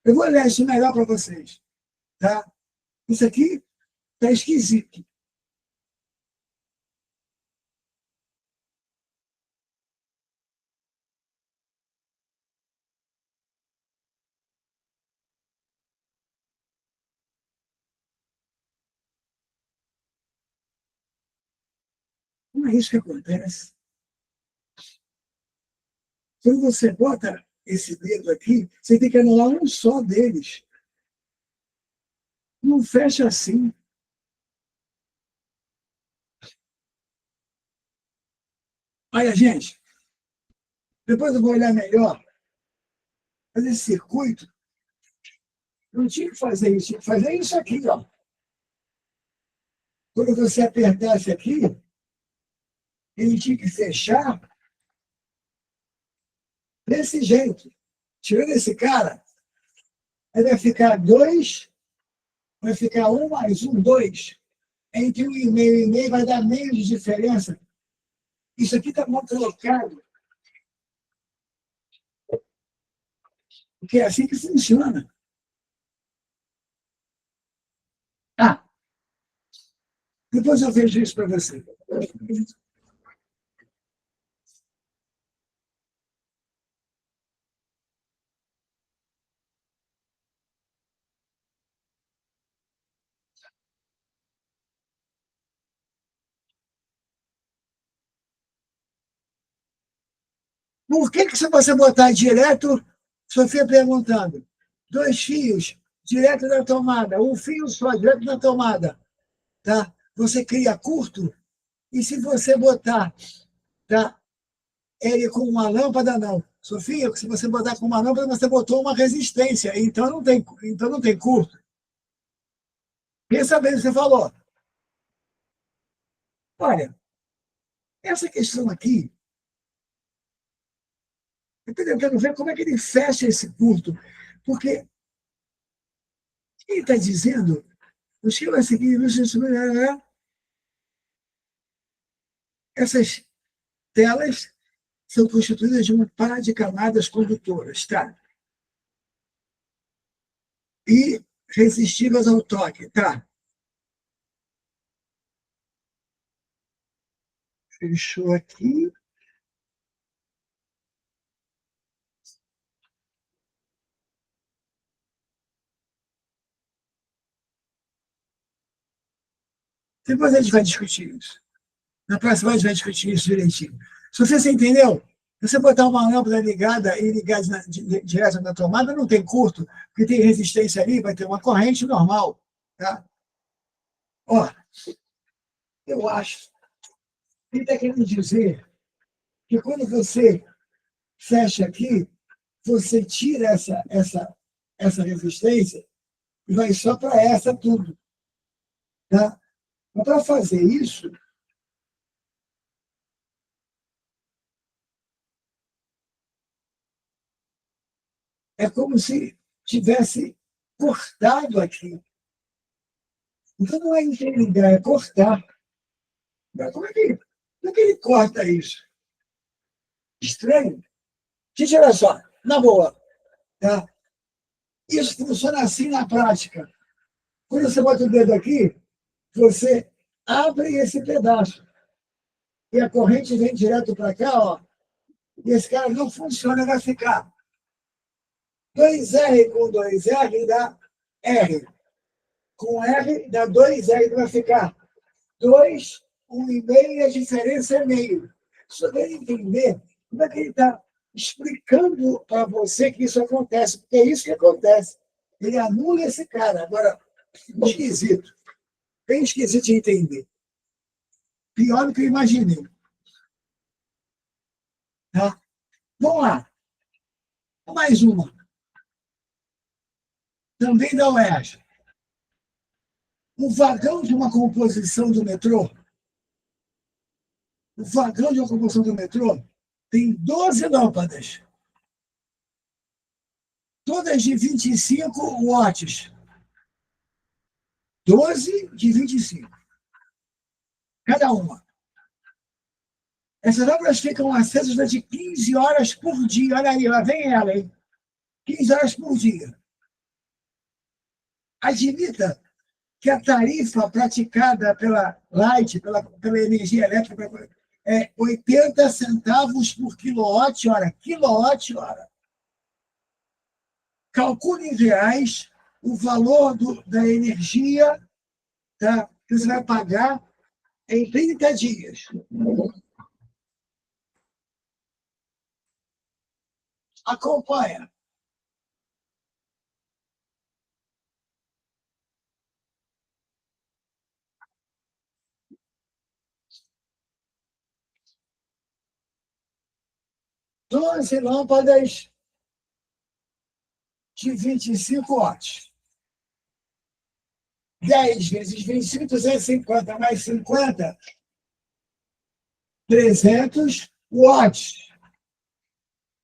Eu vou ler isso melhor para vocês. Tá? Isso aqui está esquisito. Não é isso que acontece. Quando você bota esse dedo aqui, você tem que anular um só deles. Não fecha assim. Olha, gente, depois eu vou olhar melhor. Fazer esse circuito, não tinha que fazer isso, tinha que fazer isso aqui, ó. Quando você apertasse aqui, ele tinha que fechar desse jeito. Tirando esse cara, aí vai ficar 2, vai ficar 1 mais 1, 2. Entre 1,5 e meio vai dar meio de diferença. Isso aqui está mal colocado. Porque é assim que funciona. Ah, depois eu vejo isso para você. Por que se você botar direto, Sofia perguntando, 2 fios direto da tomada, um fio só direto na tomada, tá? Você cria curto, e se você botar, tá, ele com uma lâmpada, não. Sofia, se você botar com uma lâmpada, você botou uma resistência, então não tem curto. Pensa bem o que você falou. Olha, essa questão aqui, eu estou tentando ver como é que ele fecha esse curto, porque ele está dizendo, o esquema é o seguinte, essas telas são constituídas de um par de camadas condutoras, tá? E resistivas ao toque, tá? Fechou aqui. Depois a gente vai discutir isso. Na próxima a gente vai discutir isso direitinho. Se você entendeu, se você botar uma lâmpada ligada e ligar direto na tomada, não tem curto, porque tem resistência ali, vai ter uma corrente normal. Tá? Ó, eu acho que ele está querendo dizer que quando você fecha aqui, você tira essa resistência e vai só para essa tudo. Tá? Mas para fazer isso, é como se tivesse cortado aqui. Então não é interligar, é cortar. Mas como é que ele corta isso? Estranho. Gente, olha só, na boa, tá? Isso funciona assim na prática. Quando você bota o dedo aqui, você abre esse pedaço. E a corrente vem direto para cá, ó. E esse cara não funciona, vai ficar 2R com 2R dá R. Com R dá 2R, vai ficar 2, 1,5 e a diferença é meio. Só deve entender como é que ele está explicando para você que isso acontece, porque é isso que acontece. Ele anula esse cara. Agora, esquisito. Bem esquisito de entender. Pior do que eu imaginei. Tá? Vamos lá. Mais uma. Também da UERJ. O vagão de uma composição do metrô, o vagão de uma composição do metrô tem 12 lâmpadas, todas de 25 watts. 12 de 25. Cada uma. Essas lâmpadas ficam acesas durante 15 horas por dia. Olha aí, lá vem ela, hein? 15 horas por dia. Admita que a tarifa praticada pela Light, pela energia elétrica, é 80 centavos por quilowatt-hora. Quilowatt-hora. Calcule em reais o valor da energia, tá, que você vai pagar em 30 dias. Acompanha. Doze lâmpadas de 25 watts. 10 vezes 25, 250 mais 50, 300 watts.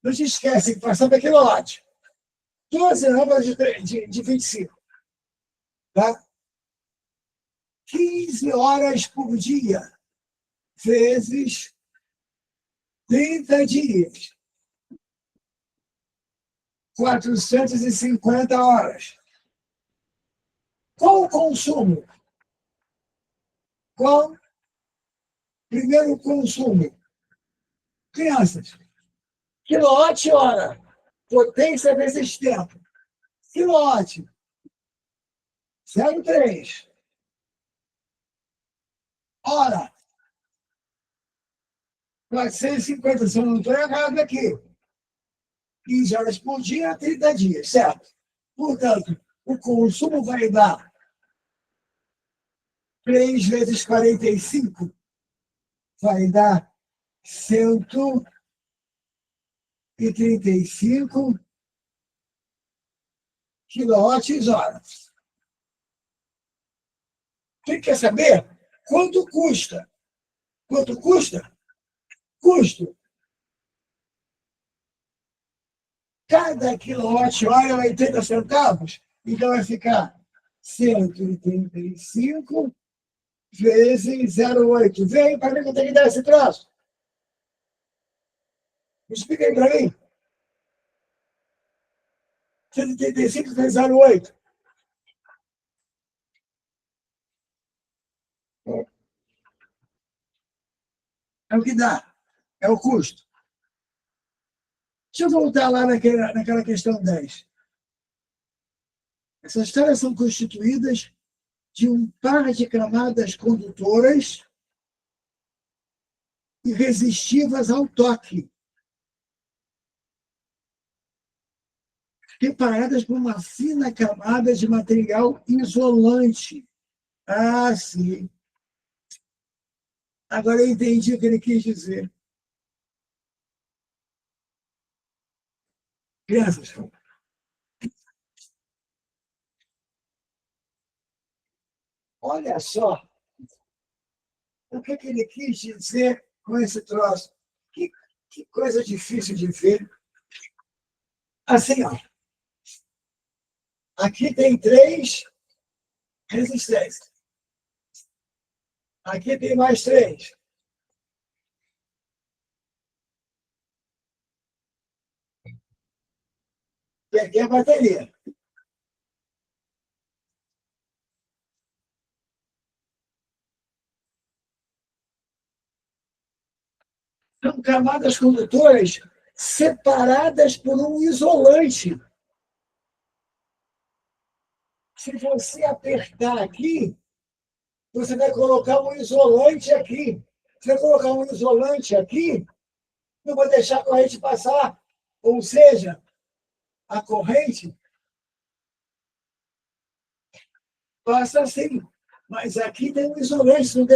Não te esquece que passar para quilowatt. 12 lâmpadas de 25. Tá? 15 horas por dia, vezes 30 dias. 450 horas. Qual o consumo? Qual? Primeiro o consumo. Crianças. Quilowatt-hora. Potência vezes tempo. Quilowatt. 0,3. Hora. 450. Se eu não estou errado aqui. 15 horas por dia, 30 dias, certo? Portanto, o consumo vai dar 3 vezes 45, vai dar 135 quilowatts-hora. Quem quer saber? Quanto custa? Quanto custa? Custo. Cada quilowatt-hora é 80 centavos, então vai ficar 135 vezes 0,8. Vem para mim que eu tenho que dar esse troço. Explica aí para mim. 135 vezes 0,8. É o que dá. É o custo. Deixa eu voltar lá naquela questão 10. Essas taras são constituídas de um par de camadas condutoras e resistivas ao toque, separadas por uma fina camada de material isolante. Ah, sim. Agora eu entendi o que ele quis dizer. Crianças, olha só o que ele quis dizer com esse troço. Que coisa difícil de ver. Assim, ó. Aqui tem 3 resistências. Aqui tem mais 3. E aqui é a bateria. São camadas condutoras separadas por um isolante. Se você apertar aqui, você vai colocar um isolante aqui. Se eu colocar um isolante aqui, não vou deixar a corrente passar. Ou seja, a corrente passa assim. Mas aqui tem um isolante, não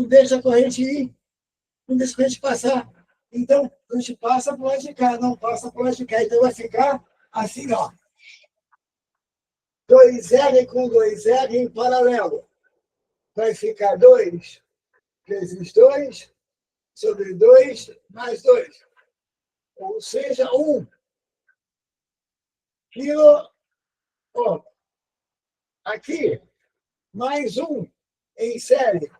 deixa a corrente ir, não deixa a corrente passar. Então, a gente passa para o lado de cá, não passa para o lado de cá. Então, vai ficar assim, ó. 2R com 2R em paralelo. Vai ficar 2 vezes 2 sobre 2 mais 2. Ou seja, 1 quilo. Ó, aqui, mais 1 em série.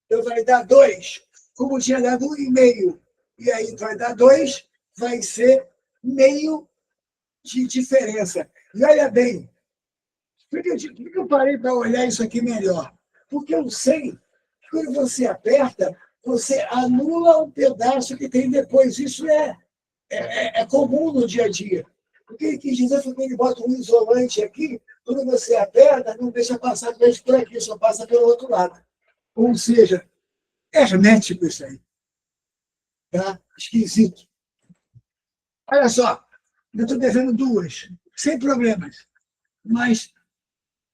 Então, vai dar 2. Como tinha dado 1,5. E aí vai dar 2, vai ser meio de diferença. E olha bem, por que eu parei para olhar isso aqui melhor? Porque eu sei que quando você aperta, você anula um pedaço que tem depois. Isso é comum no dia a dia. O que ele quis dizer foi que ele bota um isolante aqui, quando você aperta, não deixa passar por aqui, só passa pelo outro lado. Ou seja, é hermético isso aí. Tá? Esquisito. Olha só, Eu estou devendo 2, sem problemas. Mas,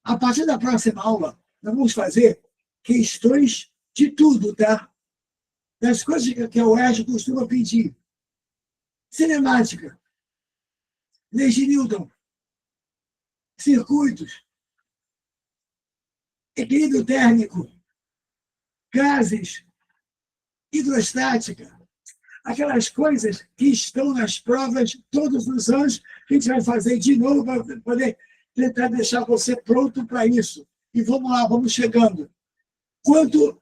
a partir da próxima aula, nós vamos fazer questões de tudo, tá? Das coisas que a UERJ costuma pedir. Cinemática, leis de Newton, circuitos, equilíbrio térmico, gases, hidrostática, aquelas coisas que estão nas provas todos os anos, que a gente vai fazer de novo para poder tentar deixar você pronto para isso. E vamos lá, vamos chegando. Quanto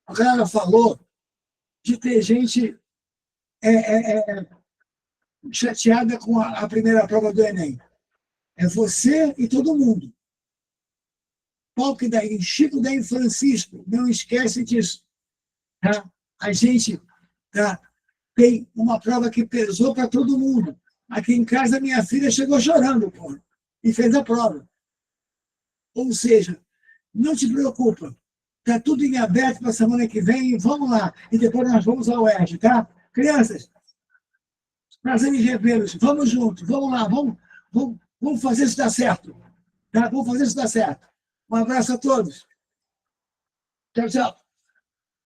a galera falou de ter gente chateada com a primeira prova do Enem. É você e todo mundo. Paulo daí, Chico daí, Francisco, não esquece disso. Tá? A gente tem uma prova que pesou para todo mundo. Aqui em casa, minha filha chegou chorando, pô, e fez a prova. Ou seja, não te preocupa. Está tudo em aberto para a semana que vem. Vamos lá. E depois nós vamos ao UERJ, tá? Crianças, prazer em revê-los. Vamos juntos. Vamos lá. Vamos fazer isso dar certo. Tá? Vamos fazer isso dar certo. Um abraço a todos. Tchau, tchau.